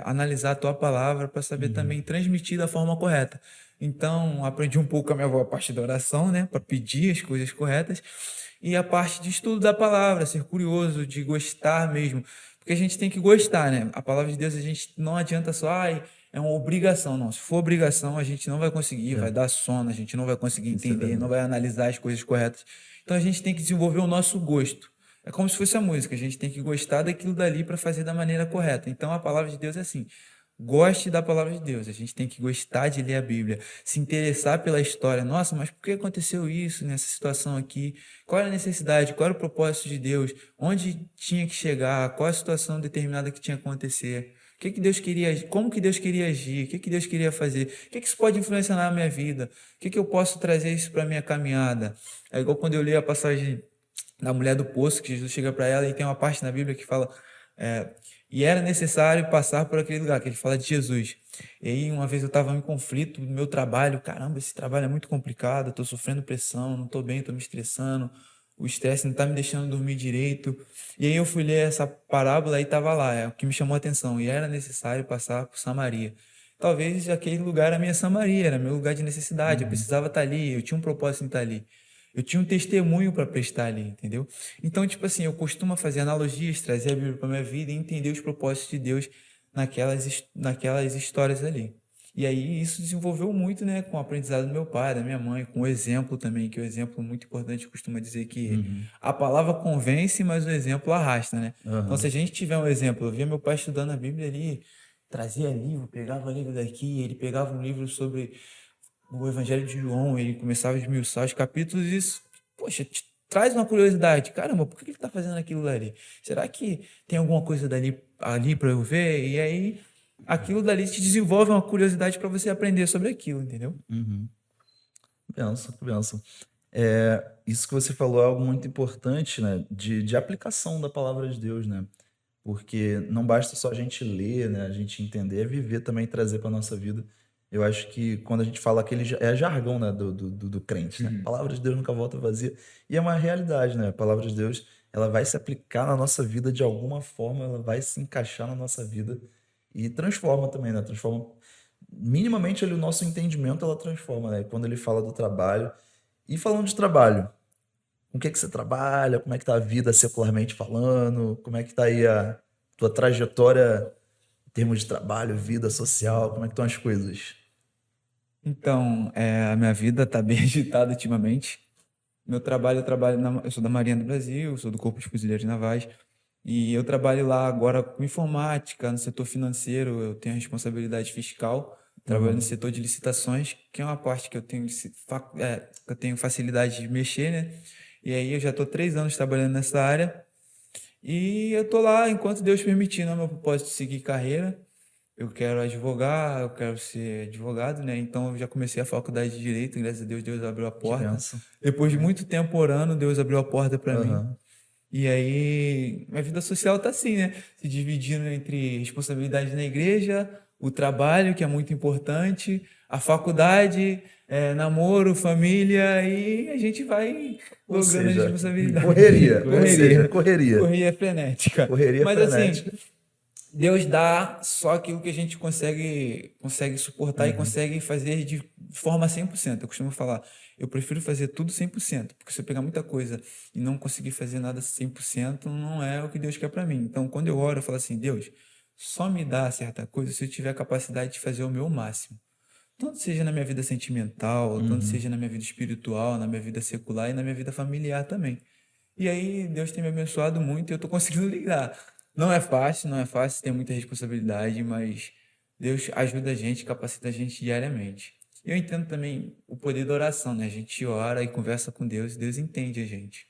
analisar a tua palavra para saber também transmitir da forma correta. Então, aprendi um pouco com a minha avó a parte da oração, né, para pedir as coisas corretas, e a parte de estudo da palavra, ser curioso, de gostar mesmo, porque a gente tem que gostar, né? A palavra de Deus, a gente não adianta só, ai, é uma obrigação, não. Se for obrigação, a gente não vai conseguir, vai dar sono, a gente não vai conseguir Isso é entender, não verdade. vai analisar as coisas corretas. Então a gente tem que desenvolver o nosso gosto. É como se fosse a música, a gente tem que gostar daquilo dali para fazer da maneira correta. Então a palavra de Deus é assim: goste da palavra de Deus. A gente tem que gostar de ler a Bíblia, se interessar pela história. Nossa, mas por que aconteceu isso nessa situação aqui? Qual era a necessidade? Qual era o propósito de Deus? Onde tinha que chegar? Qual a situação determinada que tinha que acontecer? O que Deus queria, como que Deus queria agir? O que Deus queria fazer? O que isso pode influenciar na minha vida? O que eu posso trazer isso para a minha caminhada? É igual quando eu li a passagem da mulher do poço, que Jesus chega para ela e tem uma parte na Bíblia que fala é, e era necessário passar por aquele lugar, que ele fala de Jesus. E aí uma vez eu estava em conflito no meu trabalho, caramba, esse trabalho é muito complicado, estou sofrendo pressão, não estou bem, estou me estressando, o estresse não está me deixando dormir direito. E aí eu fui ler essa parábola e estava lá, é o que me chamou a atenção, e era necessário passar por Samaria. Talvez aquele lugar era minha Samaria, era meu lugar de necessidade, eu precisava estar ali, eu tinha um propósito em estar ali. Eu tinha um testemunho para prestar ali, entendeu? Então, tipo assim, eu costumo fazer analogias, trazer a Bíblia para minha vida e entender os propósitos de Deus naquelas histórias ali. E aí isso desenvolveu muito, né, com o aprendizado do meu pai, da minha mãe, com o exemplo também, que o exemplo é muito importante, costuma dizer que a palavra convence, mas o exemplo arrasta, né? Então, se a Aham. gente tiver um exemplo, eu via meu pai estudando a Bíblia ali, trazia livro, pegava livro daqui, ele pegava um livro sobre o Evangelho de João, ele começava a esmiuçar os capítulos e isso, poxa, te traz uma curiosidade. Caramba, por que ele está fazendo aquilo ali? Será que tem alguma coisa ali para eu ver? E aí, aquilo dali te desenvolve uma curiosidade para você aprender sobre aquilo, entendeu? Uhum. Benção, benção. Isso que você falou é algo muito importante, né? De aplicação da palavra de Deus, né? Porque não basta só a gente ler, né? A gente entender, é viver também, trazer para nossa vida. Eu acho que quando a gente fala é jargão, né? Do crente, né? A palavra de Deus nunca volta vazia. E é uma realidade, né? A palavra de Deus, ela vai se aplicar na nossa vida de alguma forma, ela vai se encaixar na nossa vida e transforma também, né? Transforma minimamente ali o nosso entendimento, ela transforma, né? Quando ele fala do trabalho. E falando de trabalho, com o que você trabalha? Como é que tá a vida secularmente falando? Como é que tá aí a tua trajetória em termos de trabalho, vida social? Como é que estão as coisas? Então, a minha vida está bem agitada ultimamente. Meu trabalho, eu sou da Marinha do Brasil, sou do Corpo de Fuzileiros Navais, e eu trabalho lá agora com informática, no setor financeiro, eu tenho a responsabilidade fiscal, trabalho no Uhum. setor de licitações, que é uma parte que que eu tenho facilidade de mexer, né? E aí eu já estou 3 anos trabalhando nessa área, e eu estou lá enquanto Deus permitir, não é meu propósito seguir carreira. Eu quero advogar, eu quero ser advogado, né? Então eu já comecei a faculdade de Direito, graças a Deus, Deus abriu a Que porta. benção. Depois de muito tempo orando, Deus abriu a porta para mim. Aham. E aí, minha vida social tá assim, né? Se dividindo entre responsabilidade na igreja, o trabalho, que é muito importante, a faculdade, namoro, família, e a gente vai Ou logrando as seja, responsabilidades. correria, ou seja, correria. Correria frenética. Correria Mas assim, frenética. Deus dá só aquilo que a gente consegue suportar e Uhum. consegue fazer de forma 100%. Eu costumo falar, eu prefiro fazer tudo 100%, porque se eu pegar muita coisa e não conseguir fazer nada 100%, não é o que Deus quer para mim. Então, quando eu oro, eu falo assim, Deus, só me dá certa coisa se eu tiver a capacidade de fazer o meu máximo. Tanto seja na minha vida sentimental, tanto Uhum. seja na minha vida espiritual, na minha vida secular e na minha vida familiar também. E aí, Deus tem me abençoado muito e eu tô conseguindo lidar. Não é fácil, não é fácil, tem muita responsabilidade, mas Deus ajuda a gente, capacita a gente diariamente. Eu entendo também o poder da oração, né? A gente ora e conversa com Deus e Deus entende a gente.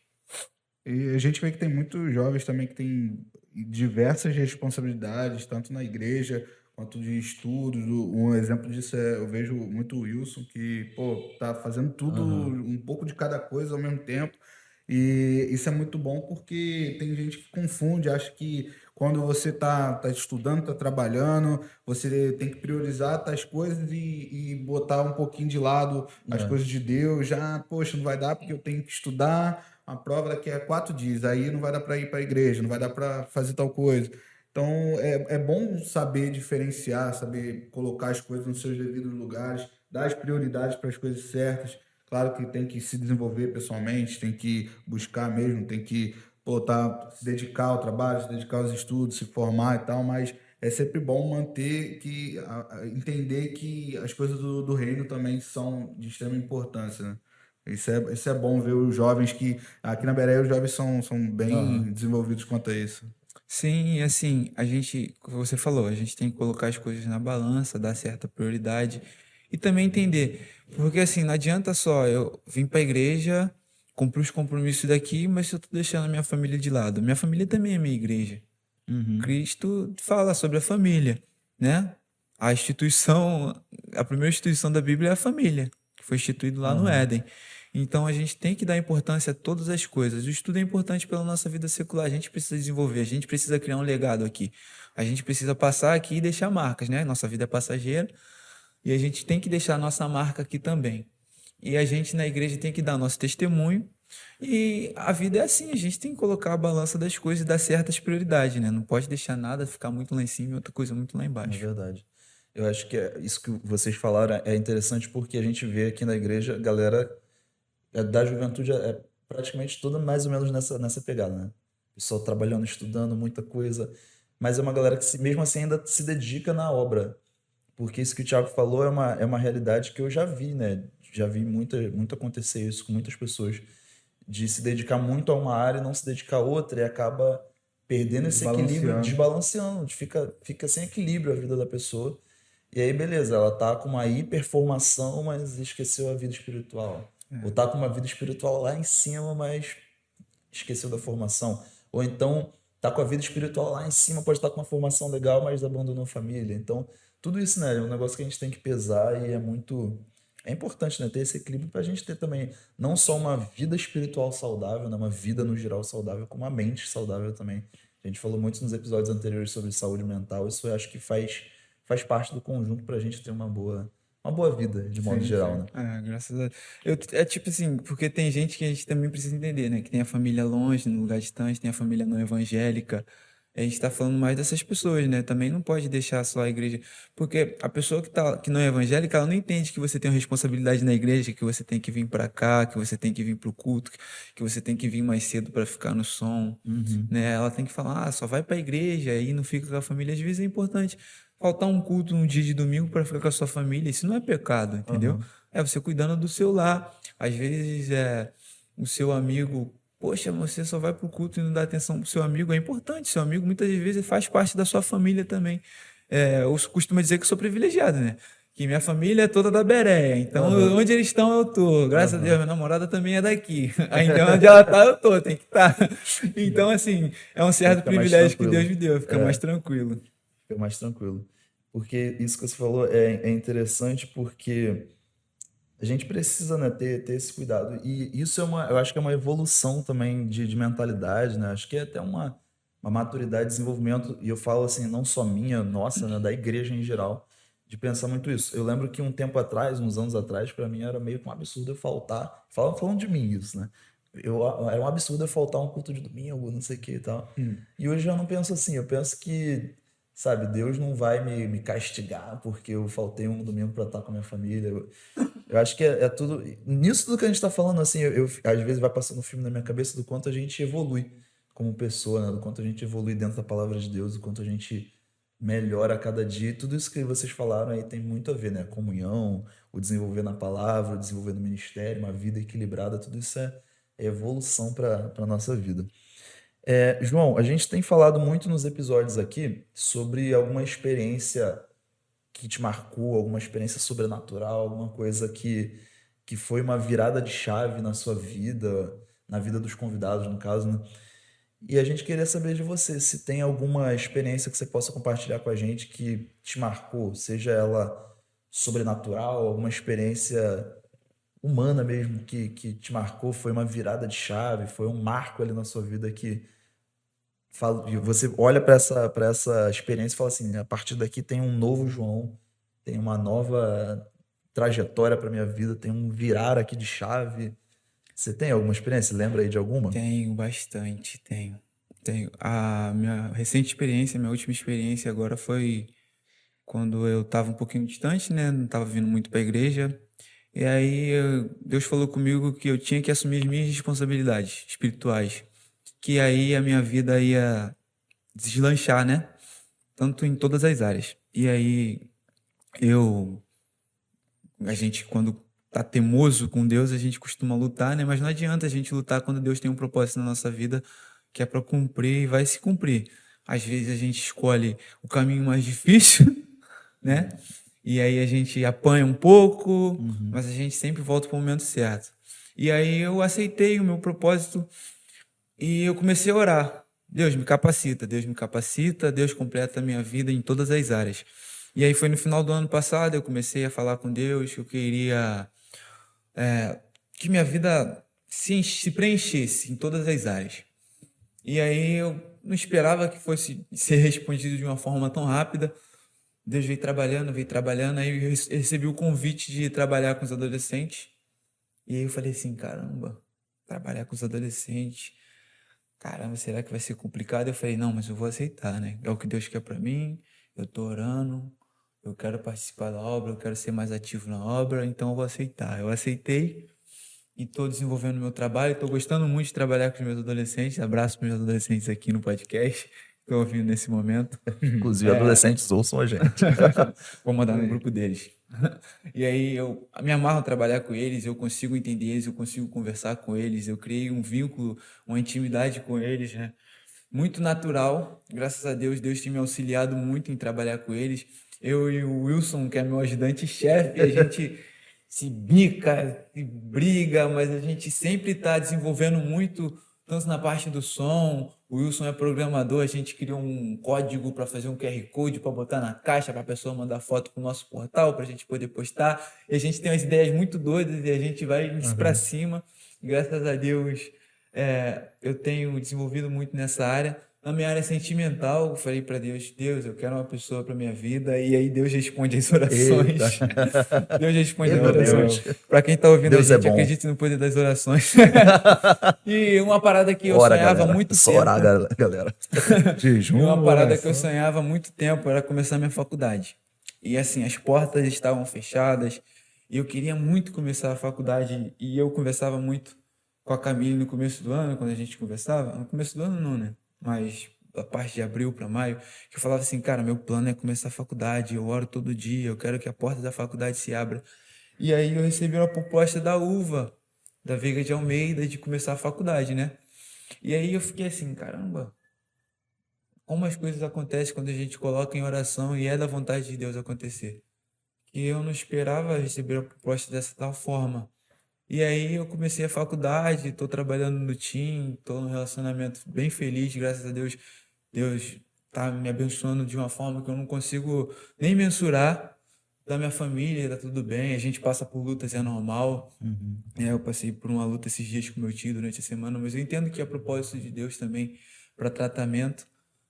E a gente vê que tem muitos jovens também que têm diversas responsabilidades, tanto na igreja quanto de estudos. Um exemplo disso é, eu vejo muito o Wilson, que, pô, tá fazendo tudo, Aham. um pouco de cada coisa ao mesmo tempo. E isso é muito bom porque tem gente que confunde, acha que quando você tá estudando, tá trabalhando, você tem que priorizar tais coisas e botar um pouquinho de lado as É. coisas de Deus. Já, poxa, não vai dar porque eu tenho que estudar a prova daqui a 4 dias, aí não vai dar para ir para a igreja, não vai dar para fazer tal coisa. Então, é bom saber diferenciar, saber colocar as coisas nos seus devidos lugares, dar as prioridades para as coisas certas. Claro que tem que se desenvolver pessoalmente, tem que buscar mesmo, tem que pô, se dedicar ao trabalho, se dedicar aos estudos, se formar e tal, mas é sempre bom manter entender que as coisas do reino também são de extrema importância, né? Isso é bom ver os jovens que aqui na Beré os jovens são Aham. bem desenvolvidos quanto a isso. Sim, e assim, a gente, como você falou, a gente tem que colocar as coisas na balança, dar certa prioridade e também entender, porque assim, não adianta só eu vim para a igreja, cumprir os compromissos daqui, mas eu tô deixando a minha família de lado. Minha família também é minha igreja. Uhum. Cristo fala sobre a família, né? A instituição, a primeira instituição da Bíblia é a família, que foi instituído lá no Aham. Éden. Então a gente tem que dar importância a todas as coisas. O estudo é importante pela nossa vida secular. A gente precisa desenvolver, a gente precisa criar um legado aqui. A gente precisa passar aqui e deixar marcas, né? Nossa vida é passageira e a gente tem que deixar a nossa marca aqui também. E a gente na igreja tem que dar nosso testemunho. E a vida é assim, a gente tem que colocar a balança das coisas e dar certas prioridades, né? Não pode deixar nada ficar muito lá em cima e outra coisa muito lá É embaixo. verdade. Eu acho que isso que vocês falaram é interessante porque a gente vê aqui na igreja, a galera da juventude é praticamente toda mais ou menos nessa pegada, né? Pessoal trabalhando, estudando, muita coisa, mas é uma galera que mesmo assim ainda se dedica na obra, porque isso que o Thiago falou é uma realidade que eu já vi, né? Já vi muito acontecer isso com muitas pessoas, de se dedicar muito a uma área e não se dedicar a outra, e acaba perdendo esse equilíbrio, Desbalanceando. desbalanceando, fica sem equilíbrio a vida da pessoa. E aí, beleza, ela tá com uma hiperformação, mas esqueceu a vida espiritual. Ou tá com uma vida espiritual lá em cima, mas esqueceu da formação. Ou então tá com a vida espiritual lá em cima, pode estar com uma formação legal, mas abandonou a família. Então, tudo isso, né, é um negócio que a gente tem que pesar e é importante, né, ter esse equilíbrio para a gente ter também não só uma vida espiritual saudável, né, uma vida no geral saudável, como uma mente saudável também. A gente falou muito nos episódios anteriores sobre saúde mental, isso eu acho que faz parte do conjunto para a gente ter uma boa vida, de modo Sim, geral, sim. né? Ah, graças a Deus. É tipo assim, porque tem gente que a gente também precisa entender, né? Que tem a família longe, no lugar distante, tem a família não evangélica. A gente tá falando mais dessas pessoas, né? Também não pode deixar só a igreja. Porque a pessoa que não é evangélica, ela não entende que você tem uma responsabilidade na igreja, que você tem que vir para cá, que você tem que vir pro culto, que você tem que vir mais cedo para ficar no som, Uhum. né? Ela tem que falar, só vai para a igreja, aí não fica com a família. Às vezes é importante faltar um culto no dia de domingo para ficar com a sua família. Isso não é pecado, entendeu? Aham. É você cuidando do seu lar. Às vezes o seu amigo, poxa, você só vai pro culto e não dá atenção pro seu amigo. É importante, seu amigo muitas vezes faz parte da sua família também. Eu costumo dizer que eu sou privilegiado, né? Que minha família é toda da Beré. Então, Aham. onde eles estão, eu tô. Graças a Deus, Aham. minha namorada também é daqui. Então, onde ela tá, eu tô. Tem que estar. Então, assim, é um Aí certo fica mais privilégio que Deus tranquilo. me deu. Fica mais É, tranquilo. fica mais tranquilo. Porque isso que você falou é interessante porque a gente precisa, né, ter esse cuidado. E isso eu acho que é uma evolução também de mentalidade, né? Acho que é até uma maturidade, desenvolvimento, e eu falo assim, não só minha, nossa, né, da igreja em geral, de pensar muito isso. Eu lembro que um tempo atrás, uns anos atrás, para mim era meio que um absurdo eu faltar, falando de mim isso, né? Era um absurdo eu faltar um culto de domingo, não sei o que e tal. E hoje eu não penso assim, eu penso que, sabe, Deus não vai me castigar porque eu faltei um domingo para estar com a minha família. Eu acho que é tudo. Nisso tudo que a gente está falando, assim, às vezes vai passando um filme na minha cabeça do quanto a gente evolui como pessoa, né? Do quanto a gente evolui dentro da palavra de Deus, do quanto a gente melhora a cada dia. E tudo isso que vocês falaram aí tem muito a ver, né? A comunhão, o desenvolver na palavra, o desenvolver no ministério, uma vida equilibrada, tudo isso é evolução para a nossa vida. João, a gente tem falado muito nos episódios aqui sobre alguma experiência que te marcou, alguma experiência sobrenatural, alguma coisa que foi uma virada de chave na sua vida, na vida dos convidados, no caso, né? E a gente queria saber de você, se tem alguma experiência que você possa compartilhar com a gente que te marcou, seja ela sobrenatural, alguma experiência humana mesmo que te marcou, foi uma virada de chave, foi um marco ali na sua vida que e você olha para essa experiência e fala assim, a partir daqui tem um novo João, tem uma nova trajetória para minha vida, tem um virar aqui de chave. Você tem alguma experiência? Lembra aí de alguma? Tenho bastante, tenho. Tenho. A minha recente experiência, minha última experiência agora foi quando eu estava um pouquinho distante, né? Não estava vindo muito para a igreja. E aí Deus falou comigo que eu tinha que assumir as minhas responsabilidades espirituais. Que aí a minha vida ia deslanchar, né? Tanto em todas as áreas. E aí a gente quando tá teimoso com Deus, a gente costuma lutar, né? Mas não adianta a gente lutar quando Deus tem um propósito na nossa vida que é para cumprir e vai se cumprir. Às vezes a gente escolhe o caminho mais difícil, né? E aí a gente apanha um pouco, mas a gente sempre volta para o momento certo. E aí eu aceitei o meu propósito e eu comecei a orar. Deus me capacita, Deus me capacita, Deus completa a minha vida em todas as áreas. E aí foi no final do ano passado, eu comecei a falar com Deus que eu queria que minha vida se preenchesse em todas as áreas. E aí eu não esperava que fosse ser respondido de uma forma tão rápida. Deus veio trabalhando, aí eu recebi o convite de trabalhar com os adolescentes. E aí eu falei assim, caramba, trabalhar com os adolescentes, caramba, será que vai ser complicado? Eu falei, não, mas eu vou aceitar, né? É o que Deus quer para mim, eu tô orando, eu quero participar da obra, eu quero ser mais ativo na obra, então eu vou aceitar. Eu aceitei e estou desenvolvendo meu trabalho, estou gostando muito de trabalhar com os meus adolescentes. Abraço para os meus adolescentes aqui no podcast, estou ouvindo nesse momento. Inclusive, adolescentes ouçam a gente. Vou mandar no grupo deles. E aí eu me amarro a trabalhar com eles, eu consigo entender eles, eu consigo conversar com eles, eu criei um vínculo, uma intimidade com eles, né? Muito natural, graças a Deus, Deus tem me auxiliado muito em trabalhar com eles. Eu e o Wilson, que é meu ajudante-chefe, a gente se bica, se briga, mas a gente sempre está desenvolvendo muito, tanto na parte do som. O Wilson é programador, a gente criou um código para fazer um QR Code para botar na caixa para a pessoa mandar foto para o nosso portal para a gente poder postar. E a gente tem umas ideias muito doidas e a gente vai para cima. Graças a Deus, eu tenho desenvolvido muito nessa área. Na minha área sentimental, eu falei para Deus, Deus, eu quero uma pessoa para minha vida. E aí Deus responde as orações. Deus responde as orações. Para quem está ouvindo Deus a gente, é bom. acredite no poder das orações. E uma parada que eu Ora, sonhava há galera. muito Só tempo. orar, galera. Jejum, E uma parada que eu oração. sonhava há muito tempo era começar minha faculdade. E assim, as portas estavam fechadas. E eu queria muito começar a faculdade. E eu conversava muito com a Camille no começo do ano, quando a gente conversava. No começo do ano não, né? Mas a parte de abril para maio, que eu falava assim, cara, meu plano é começar a faculdade, eu oro todo dia, eu quero que a porta da faculdade se abra. E aí eu recebi uma proposta da UVA, da Veiga de Almeida, de começar a faculdade, né? E aí eu fiquei assim, caramba, como as coisas acontecem quando a gente coloca em oração e é da vontade de Deus acontecer. E eu não esperava receber a proposta dessa tal forma. E aí eu comecei a faculdade, estou trabalhando no team, estou num relacionamento bem feliz, graças a Deus. Deus está me abençoando de uma forma que eu não consigo nem mensurar. Da minha família, tá tudo bem, a gente passa por lutas, é normal. Eu passei por uma luta esses dias com meu tio durante a semana, mas eu entendo que é propósito de Deus também para tratamento.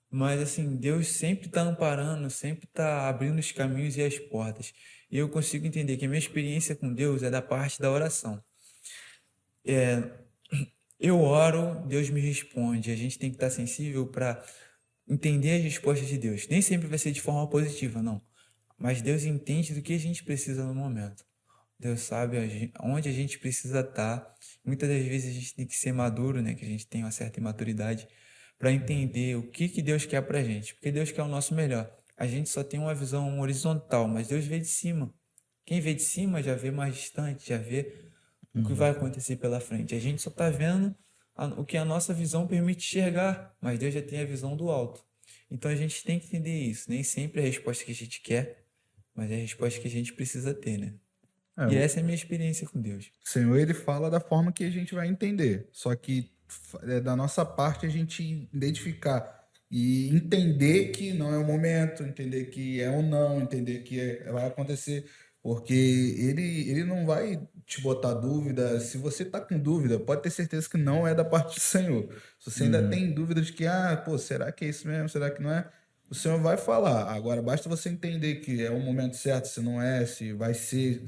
Mas assim, Deus sempre está amparando, sempre está abrindo os caminhos e as portas. E eu consigo entender que a minha experiência com Deus é da parte da oração. Eu oro, Deus me responde. A gente tem que estar sensível para entender as respostas de Deus. Nem sempre vai ser de forma positiva, não. Mas Deus entende do que a gente precisa no momento. Deus sabe onde a gente precisa estar. Muitas das vezes a gente tem que ser maduro, né? Que a gente tem uma certa imaturidade para entender o que Deus quer para a gente. Porque Deus quer o nosso melhor. A gente só tem uma visão horizontal, mas Deus vê de cima. Quem vê de cima já vê mais distante, já vê o que vai acontecer pela frente. A gente só está vendo o que a nossa visão permite enxergar, mas Deus já tem a visão do alto. Então a gente tem que entender isso. Nem sempre é a resposta que a gente quer, mas é a resposta que a gente precisa ter, né? E essa é a minha experiência com Deus. O Senhor, ele fala da forma que a gente vai entender. Só que é da nossa parte a gente identificar e entender que não é o momento, entender que é ou não, entender que vai acontecer. Porque ele não vai te botar dúvida. Se você está com dúvida, pode ter certeza que não é da parte do Senhor. Se você ainda tem dúvida de que, pô, será que é isso mesmo? Será que não é? O Senhor vai falar. Agora, basta você entender que é o momento certo, se não é, se vai ser,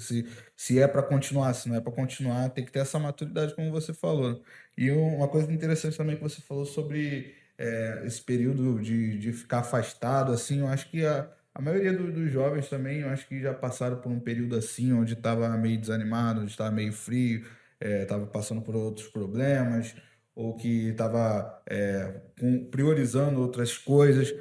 se é para continuar, se não é para continuar, tem que ter essa maturidade, como você falou. E uma coisa interessante também que você falou sobre esse período de ficar afastado, assim, eu acho que a maioria dos jovens também, eu acho que já passaram por um período assim, onde estava meio desanimado, onde estava meio frio, estava passando por outros problemas, ou que estava priorizando outras coisas.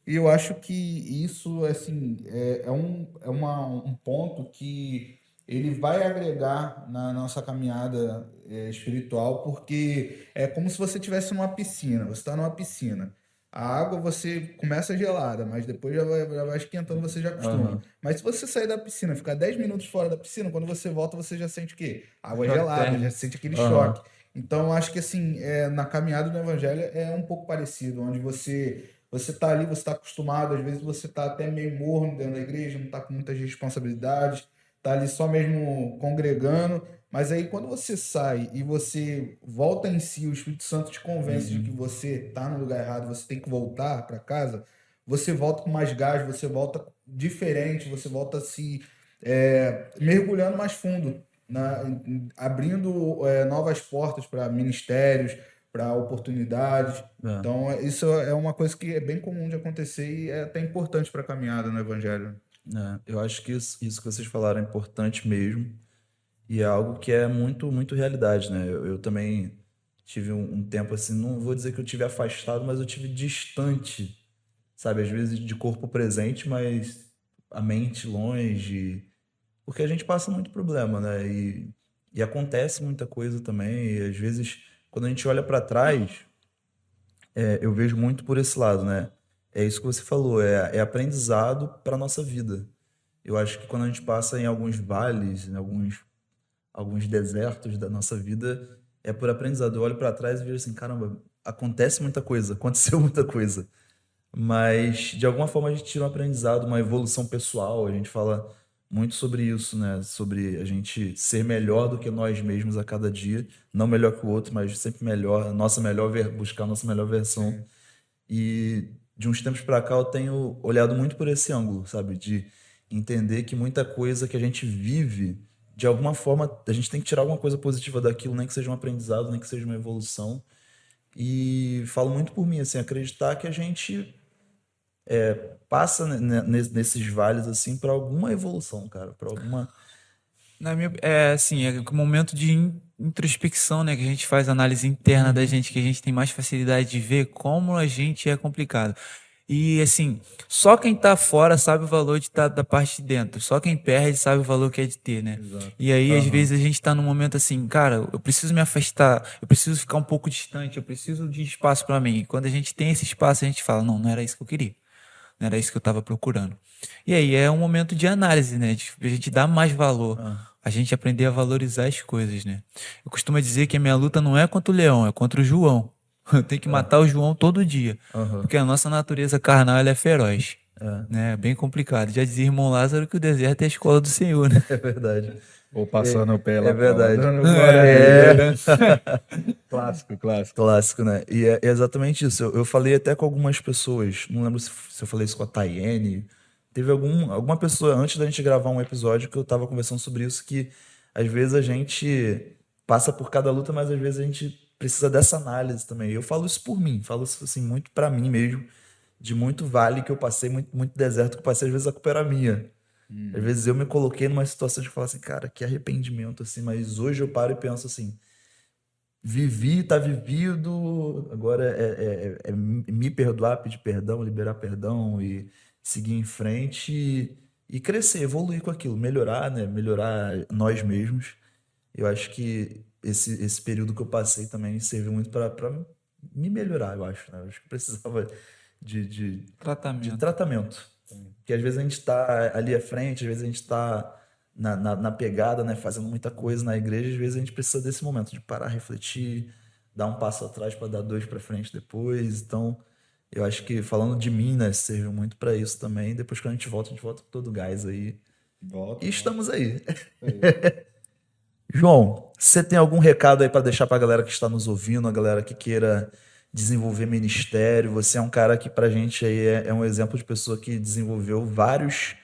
E eu acho que isso, assim, um ponto que ele vai agregar na nossa caminhada espiritual, porque é como se você estivesse numa piscina. Você está numa piscina. A água você começa gelada, mas depois já vai esquentando, você já acostuma. Aham. Mas se você sair da piscina, ficar 10 minutos fora da piscina, quando você volta, você já sente o quê? Água Choque gelada, já térmico. sente aquele Aham. choque. Então, eu acho que assim, na caminhada do evangelho é um pouco parecido, onde você tá ali, você está acostumado, às vezes você está até meio morno dentro da igreja, não está com muitas responsabilidades, está ali só mesmo congregando, mas aí quando você sai e você volta em si, o Espírito Santo te convence de que você está no lugar errado, você tem que voltar para casa, você volta com mais gás, você volta diferente, você volta se mergulhando mais fundo, abrindo novas portas para ministérios, para oportunidades. É. Então, isso é uma coisa que é bem comum de acontecer e é até importante para a caminhada no Evangelho. Eu acho que isso que vocês falaram é importante mesmo. E é algo que é muito, muito realidade, né? Eu também tive um tempo assim, não vou dizer que eu tive afastado, mas eu tive distante, sabe? Às vezes de corpo presente, mas a mente longe. Porque a gente passa muito problema, né? E acontece muita coisa também. E às vezes, quando a gente olha para trás, eu vejo muito por esse lado, né? É isso que você falou, é aprendizado para nossa vida. Eu acho que quando a gente passa em alguns vales, em alguns desertos da nossa vida, é por aprendizado. Eu olho para trás e vejo assim, caramba, acontece muita coisa, aconteceu muita coisa. Mas, de alguma forma, a gente tira um aprendizado, uma evolução pessoal. A gente fala muito sobre isso, né? Sobre a gente ser melhor do que nós mesmos a cada dia. Não melhor que o outro, mas sempre melhor, buscar a nossa melhor versão. E de uns tempos para cá eu tenho olhado muito por esse ângulo, sabe? De entender que muita coisa que a gente vive, de alguma forma, a gente tem que tirar alguma coisa positiva daquilo, nem que seja um aprendizado, nem que seja uma evolução. E falo muito por mim, assim, acreditar que a gente passa nesses vales, assim, para alguma evolução, cara, para alguma. Assim, é um momento de introspecção, né? Que a gente faz análise interna da gente, que a gente tem mais facilidade de ver como a gente é complicado. E assim, só quem tá fora sabe o valor de estar da parte de dentro. Só quem perde sabe o valor que é de ter, né? Exato. E aí, às Aham. vezes, a gente tá num momento assim, cara, eu preciso me afastar, eu preciso ficar um pouco distante, eu preciso de espaço para mim. E quando a gente tem esse espaço, a gente fala, não, não era isso que eu queria. Não era isso que eu estava procurando. E aí é um momento de análise, né? De a gente dar mais valor. A gente aprender a valorizar as coisas, né? Eu costumo dizer que a minha luta não é contra o leão, é contra o João. Eu tenho que matar o João todo dia. Aham. Porque a nossa natureza carnal ela é feroz. É. Né? É bem complicado. Já dizia irmão Lázaro que o deserto é a escola do Senhor, né? É verdade. Ou passando pela É verdade. prova, dando glória a É. Deus. Clássico, clássico. Clássico, né? E é exatamente isso. Eu falei até com algumas pessoas, não lembro se eu falei isso com a Tayene. Teve alguma pessoa antes da gente gravar um episódio que eu tava conversando sobre isso, que às vezes a gente passa por cada luta, mas às vezes a gente precisa dessa análise também. Eu falo isso por mim, falo isso assim muito pra mim mesmo, de muito vale que eu passei, muito, muito deserto que eu passei, às vezes a culpa era minha. Às vezes eu me coloquei numa situação de falar assim, cara, que arrependimento, assim, mas hoje eu paro e penso assim, vivi, tá vivido, agora é me perdoar, pedir perdão, liberar perdão e seguir em frente e crescer, evoluir com aquilo, melhorar, né? Melhorar nós mesmos. Eu acho que esse período que eu passei também serviu muito para me melhorar, eu acho, né? Eu acho que precisava de Tratamento. tratamento. Que às vezes a gente está ali à frente, às vezes a gente está na pegada, né? Fazendo muita coisa na igreja, às vezes a gente precisa desse momento de parar, refletir, dar um passo atrás para dar dois para frente depois. Então, eu acho que falando de mim, né, serviu muito para isso também. Depois que a gente volta com todo o gás aí. Volta, E estamos aí. aí. João, você tem algum recado aí para deixar para a galera que está nos ouvindo, a galera que queira desenvolver ministério? Você é um cara que para a gente aí é um exemplo de pessoa que desenvolveu vários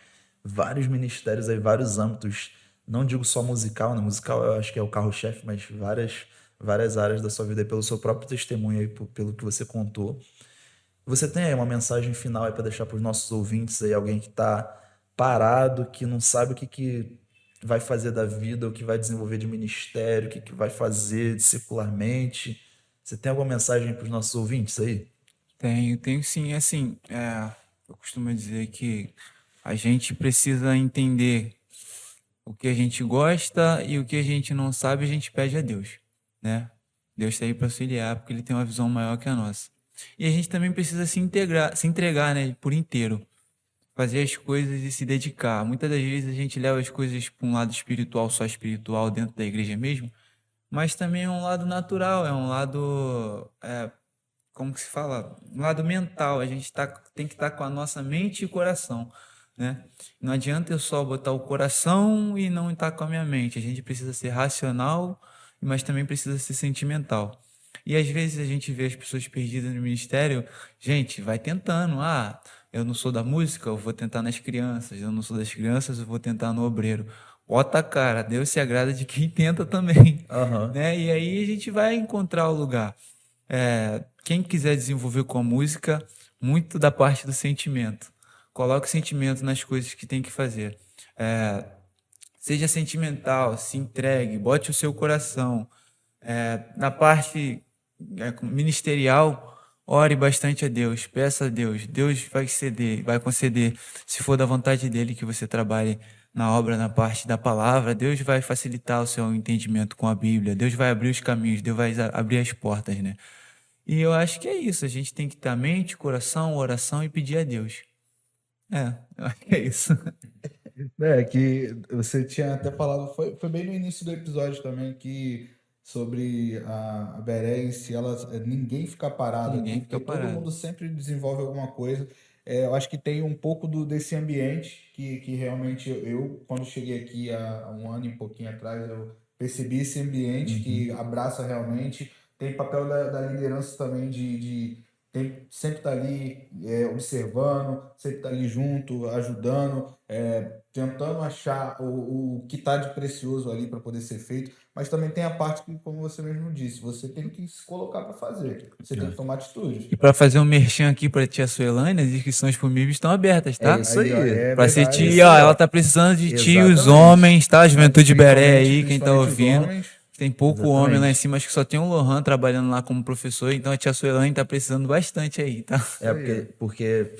ministérios aí, vários âmbitos. Não digo só musical, né? Musical eu acho que é o carro-chefe, mas várias áreas da sua vida aí, pelo seu próprio testemunho aí, pelo que você contou. Você tem aí uma mensagem final aí para deixar para os nossos ouvintes aí, alguém que está parado, que não sabe o que vai fazer da vida, o que vai desenvolver de ministério, o que vai fazer discipularmente. Você tem alguma mensagem para os nossos ouvintes aí? Tenho sim. Assim, eu costumo dizer que a gente precisa entender o que a gente gosta e o que a gente não sabe, a gente pede a Deus, né? Deus está aí para auxiliar, porque Ele tem uma visão maior que a nossa. E a gente também precisa se entregar, né, por inteiro, fazer as coisas e se dedicar. Muitas das vezes a gente leva as coisas para um lado espiritual, só espiritual, dentro da igreja mesmo, mas também é um lado natural, é um lado, como que se fala? Um lado mental. A gente tem que estar com a nossa mente e coração, né? Não adianta eu só botar o coração e não estar com a minha mente. A gente precisa ser racional, mas também precisa ser sentimental. E às vezes a gente vê as pessoas perdidas no ministério, gente, vai tentando. Eu não sou da música, eu vou tentar nas crianças. Eu não sou das crianças, eu vou tentar no obreiro. Bota a cara, Deus se agrada de quem tenta também, né? E aí a gente vai encontrar o lugar. Quem quiser desenvolver com a música, muito da parte do sentimento. Coloque sentimento nas coisas que tem que fazer. Seja sentimental, se entregue, bote o seu coração. Na parte ministerial, ore bastante a Deus, peça a Deus. Deus vai conceder, se for da vontade dele que você trabalhe na obra, na parte da palavra, Deus vai facilitar o seu entendimento com a Bíblia, Deus vai abrir os caminhos, Deus vai abrir as portas, né? E eu acho que é isso, a gente tem que ter a mente, coração, oração e pedir a Deus. Eu acho que é isso. Que você tinha até falado, foi bem no início do episódio também, que sobre a Beré em si, ninguém fica parado Ninguém aqui, fica porque todo parado. mundo sempre desenvolve alguma coisa. Eu acho que tem um pouco desse ambiente que realmente eu, quando cheguei aqui há um ano e pouquinho atrás, eu percebi esse ambiente que abraça realmente. Tem papel da liderança também sempre estar ali observando, sempre estar ali junto, ajudando, tentando achar o que está de precioso ali para poder ser feito, mas também tem a parte que, como você mesmo disse, você tem que se colocar para fazer, você tem que tomar atitudes. E para fazer um merchan aqui para a tia Suelane, as inscrições pro MIB estão abertas, tá? É isso aí. Para ser verdade. tia, ela tá precisando de tios, Exatamente. homens, tá? Juventude Beré aí, quem tá Principalmente os ouvindo. homens. Tem pouco Exatamente. homem lá em cima, acho que só tem um Lohan trabalhando lá como professor, então a tia Suelane tá precisando bastante aí, tá? Porque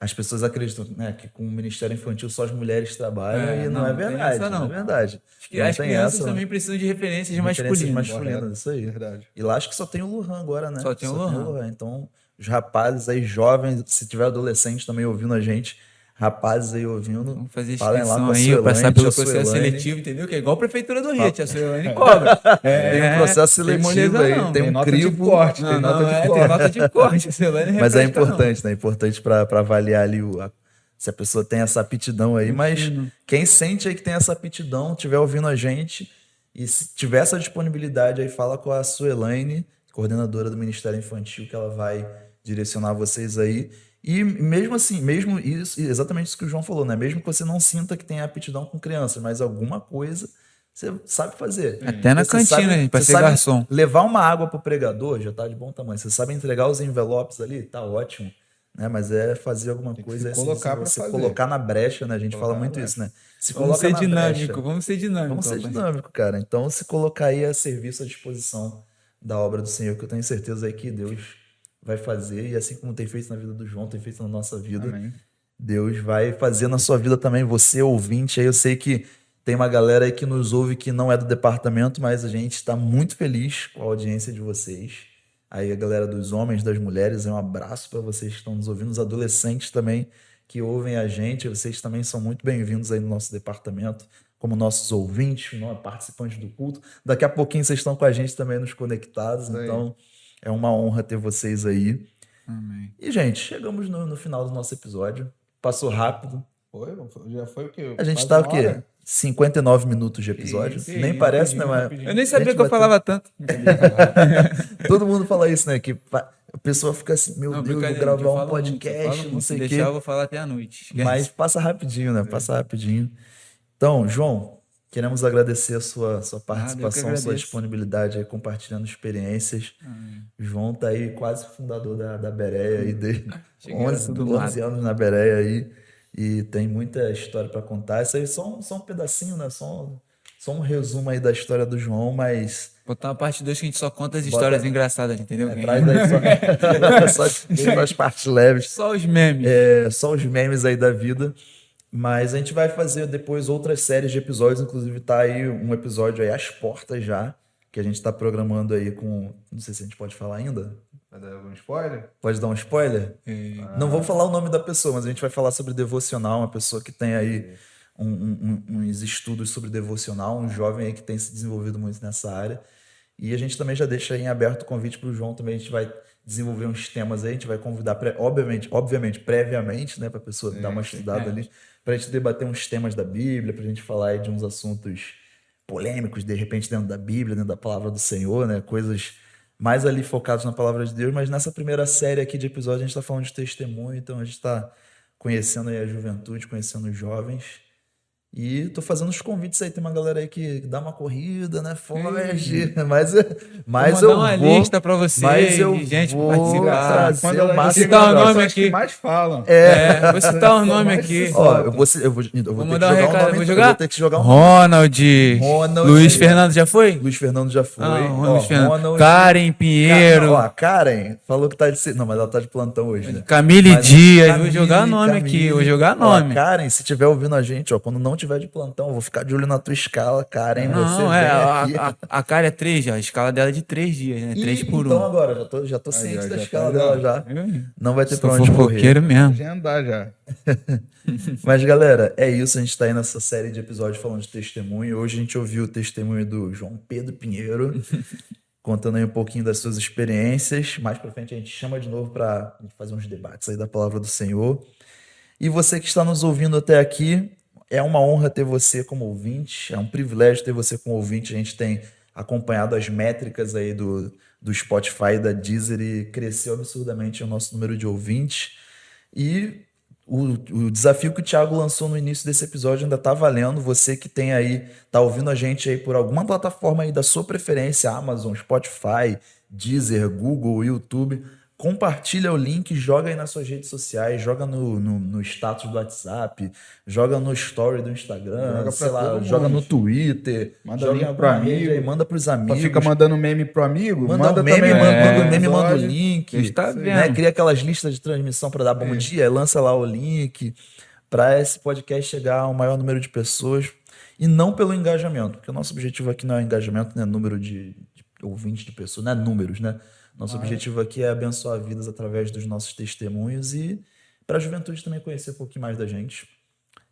as pessoas acreditam, né, que com o Ministério Infantil só as mulheres trabalham e não é tem verdade. essa Não é verdade. Acho que Não as tem crianças essa, também precisam de referências referências masculinas. masculinas, isso aí. Verdade. E lá acho que só tem o Lohan agora, né? Só tem o Lohan. Então, os rapazes aí jovens, se tiver adolescente também ouvindo a gente, rapazes aí ouvindo, Vamos fazer falem lá inscrição com a aí, Suelane, passar pelo tia processo Suelane. seletivo, entendeu? Que é igual a Prefeitura do Rio, a tia Suelane cobra. Tem um processo seletivo aí, tem um nota de crivo. corte, Não, tem não, nota de tem corte. nota de corte, a Suelane Mas é refresca, não. importante, né? É importante para avaliar ali se a pessoa tem essa aptidão aí. Mas quem sente aí que tem essa aptidão, estiver ouvindo a gente e se tiver essa disponibilidade aí, fala com a Suelane, coordenadora do Ministério Infantil, que ela vai direcionar vocês aí. E mesmo assim, mesmo isso, exatamente isso que o João falou, né? Mesmo que você não sinta que tem aptidão com crianças, mas alguma coisa você sabe fazer. Até na Você cantina, sabe- gente, pra você ser sabe garçom. levar uma água pro pregador já tá de bom tamanho. Você sabe entregar os envelopes ali, tá ótimo. Né? Mas é fazer alguma coisa, se colocar pra você fazer. colocar na brecha, né? A gente fala Colocar na muito brecha. isso, né? Se Vamos coloca ser na dinâmico, brecha. vamos ser dinâmico. Vamos ser rapaz. dinâmico, cara. Então, se colocar aí a serviço, à disposição da obra do Senhor, que eu tenho certeza aí que Deus vai fazer, e assim como tem feito na vida do João, tem feito na nossa vida, Amém. Deus vai fazer na sua vida também. Você, ouvinte, aí eu sei que tem uma galera aí que nos ouve que não é do departamento, mas a gente está muito feliz com a audiência de vocês. Aí a galera dos homens, das mulheres, um abraço para vocês que estão nos ouvindo, os adolescentes também que ouvem a gente, vocês também são muito bem-vindos aí no nosso departamento. como nossos ouvintes, participantes do culto. Daqui a pouquinho vocês estão com a gente também nos conectados, então é uma honra ter vocês aí. Amém. E, gente, chegamos no final do nosso episódio. Passou rápido. Já foi o quê? A gente Quase tá o uma quê? hora? 59 minutos de episódio. Nem parece, né? Mas Eu nem sabia gente que eu bateu- falava tanto. Todo mundo fala isso, né? Que a pessoa fica assim, meu Não, Deus, vou brincadeira, eu gravar um falo muito, eu podcast, falo não muito. sei o Se quê. deixar, eu vou falar até a noite. Esquece. Mas passa rapidinho, né? Passa rapidinho. Então, João, queremos agradecer a sua participação, a sua agradeço. disponibilidade aí, compartilhando experiências. O João tá aí, quase fundador da Bereia aí, de Cheguei, era 11, tudo 12 mato. anos na Bereia aí. E tem muita história para contar. Isso aí só um pedacinho, né? Só um resumo aí da história do João, mas Botar uma parte 2 que a gente só conta as histórias engraçadas, entendeu? traz aí só as partes leves. Só os memes. Só os memes aí da vida. Mas a gente vai fazer depois outras séries de episódios, inclusive tá aí um episódio aí às portas já, que a gente tá programando aí com... Não sei se a gente pode falar ainda. Vai dar algum spoiler? Pode dar um spoiler? Não vou falar o nome da pessoa, mas a gente vai falar sobre devocional, uma pessoa que tem aí uns estudos sobre devocional, um jovem aí que tem se desenvolvido muito nessa área. E a gente também já deixa aí em aberto o convite para o João também. A gente vai desenvolver uns temas aí, a gente vai convidar, obviamente, previamente, né, para a pessoa dar uma estudada ali, para a gente debater uns temas da Bíblia, para a gente falar aí de uns assuntos polêmicos, de repente, dentro da Bíblia, dentro da palavra do Senhor, né, coisas mais ali focadas na palavra de Deus. Mas nessa primeira série aqui de episódios, a gente está falando de testemunho, então a gente está conhecendo aí a juventude, conhecendo os jovens. E tô fazendo os convites aí, tem uma galera aí que dá uma corrida, né? Foge, mas Vou eu mandar uma vou, lista pra vocês, mas eu de gente pra vou participar. trazer o máximo citar o de nome Pessoas que aqui. mais falam. Vou citar o nome aqui. Ó, eu vou ter Vou que mandar um jogar recado. nome, Vou eu jogar? vou ter que jogar um nome. Ronald. Ronald. Luiz Fernando já foi? Luiz Fernando já foi. Ronald Ó, Fernando. Ronald. Karen Pinheiro. Ó, a Karen falou que tá de... Não, mas ela tá de plantão hoje, né? Camille Mas Dias. Camille, Vou jogar nome aqui. Vou jogar Ó, nome. Karen, se tiver ouvindo a gente, ó, quando não tiver de plantão, eu vou ficar de olho na tua escala, Karen. Você Não, vem aqui. a Karen é 3 já. A escala dela é de 3 dias, né? 3 por 1. Então agora, já tô ciente da já escala tá dela já. Não vai ter Sou pra onde correr. fofoqueiro mesmo. Agendar já. Mas, galera, é isso. A gente tá aí nessa série de episódios falando de testemunho. Hoje a gente ouviu o testemunho do João Pedro Pinheiro, contando aí um pouquinho das suas experiências. Mais pra frente a gente chama de novo pra fazer uns debates aí da palavra do Senhor. E você que está nos ouvindo até aqui, é uma honra ter você como ouvinte, é um privilégio ter você como ouvinte. A gente tem acompanhado as métricas aí do Spotify e da Deezer e cresceu absurdamente o nosso número de ouvintes. E o desafio que o Thiago lançou no início desse episódio ainda está valendo. Você que tem aí, tá ouvindo a gente aí por alguma plataforma aí da sua preferência, Amazon, Spotify, Deezer, Google, YouTube, compartilha o link, joga aí nas suas redes sociais, joga no status do WhatsApp, joga no story do Instagram, Joga sei pra lá, todo joga mundo. no Twitter, Manda joga link em pro alguma rede amigo. aí, manda pros Só amigos. fica mandando meme pro amigo? Manda um meme, também manda no um meme, manda o episódio. link. Está Né? vendo. Cria aquelas listas de transmissão para dar bom dia, lança lá o link para esse podcast chegar ao maior número de pessoas e não pelo engajamento, porque o nosso objetivo aqui não é engajamento, não é número de ouvintes de pessoas, não é números, né? Nosso objetivo aqui é abençoar vidas através dos nossos testemunhos e para a juventude também conhecer um pouquinho mais da gente.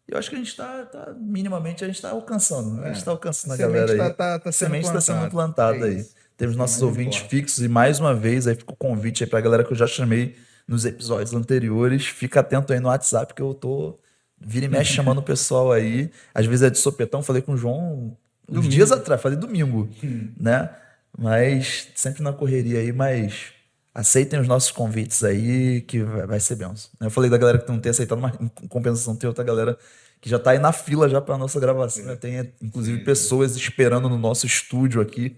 E eu acho que a gente está minimamente, a gente está alcançando, né? A gente está alcançando a galera aí. Tá A semente está sendo plantada aí. isso. Temos nossos mais ouvintes importa. fixos e mais uma vez aí fica o convite aí para a galera que eu já chamei nos episódios anteriores. Fica atento aí no WhatsApp que eu tô vira e mexe chamando o pessoal aí. Às vezes é de sopetão, falei com o João uns dias atrás, falei domingo, né? Mas sempre na correria aí, mas aceitem os nossos convites aí que vai ser benção. Eu falei da galera que não tem aceitado, mas em compensação tem outra galera que já tá aí na fila já para nossa gravação. Né? Tem inclusive pessoas esperando no nosso estúdio aqui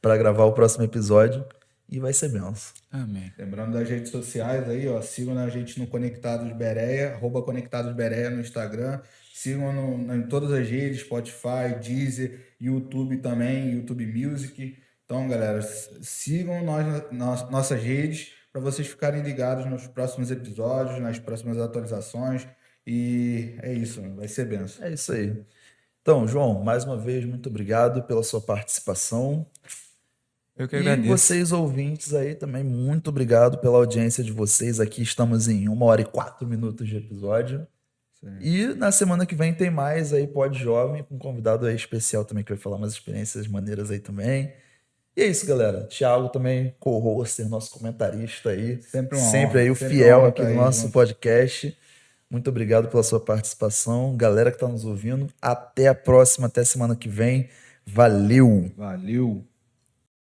para gravar o próximo episódio e vai ser benção. Amém. Lembrando das redes sociais aí, ó, sigam a gente no Conectados Bereia, @ConectadosBereia no Instagram, sigam em todas as redes, Spotify, Deezer, YouTube também, YouTube Music. Então, galera, sigam nós nas nossas redes para vocês ficarem ligados nos próximos episódios, nas próximas atualizações. E é isso, vai ser benção. É isso aí. Então, João, mais uma vez, muito obrigado pela sua participação. Eu que E agradeço. vocês ouvintes aí também, muito obrigado pela audiência de vocês. Aqui estamos em 1 hora e 4 minutos de episódio. E na semana que vem tem mais aí Pod Jovem, com um convidado aí especial também, que vai falar umas experiências maneiras aí também. E é isso, galera. Thiago também, co-hoster, nosso comentarista aí. Sempre aí o fiel aqui no nosso podcast. Muito obrigado pela sua participação. Galera que está nos ouvindo, até a próxima, até semana que vem. Valeu! Valeu!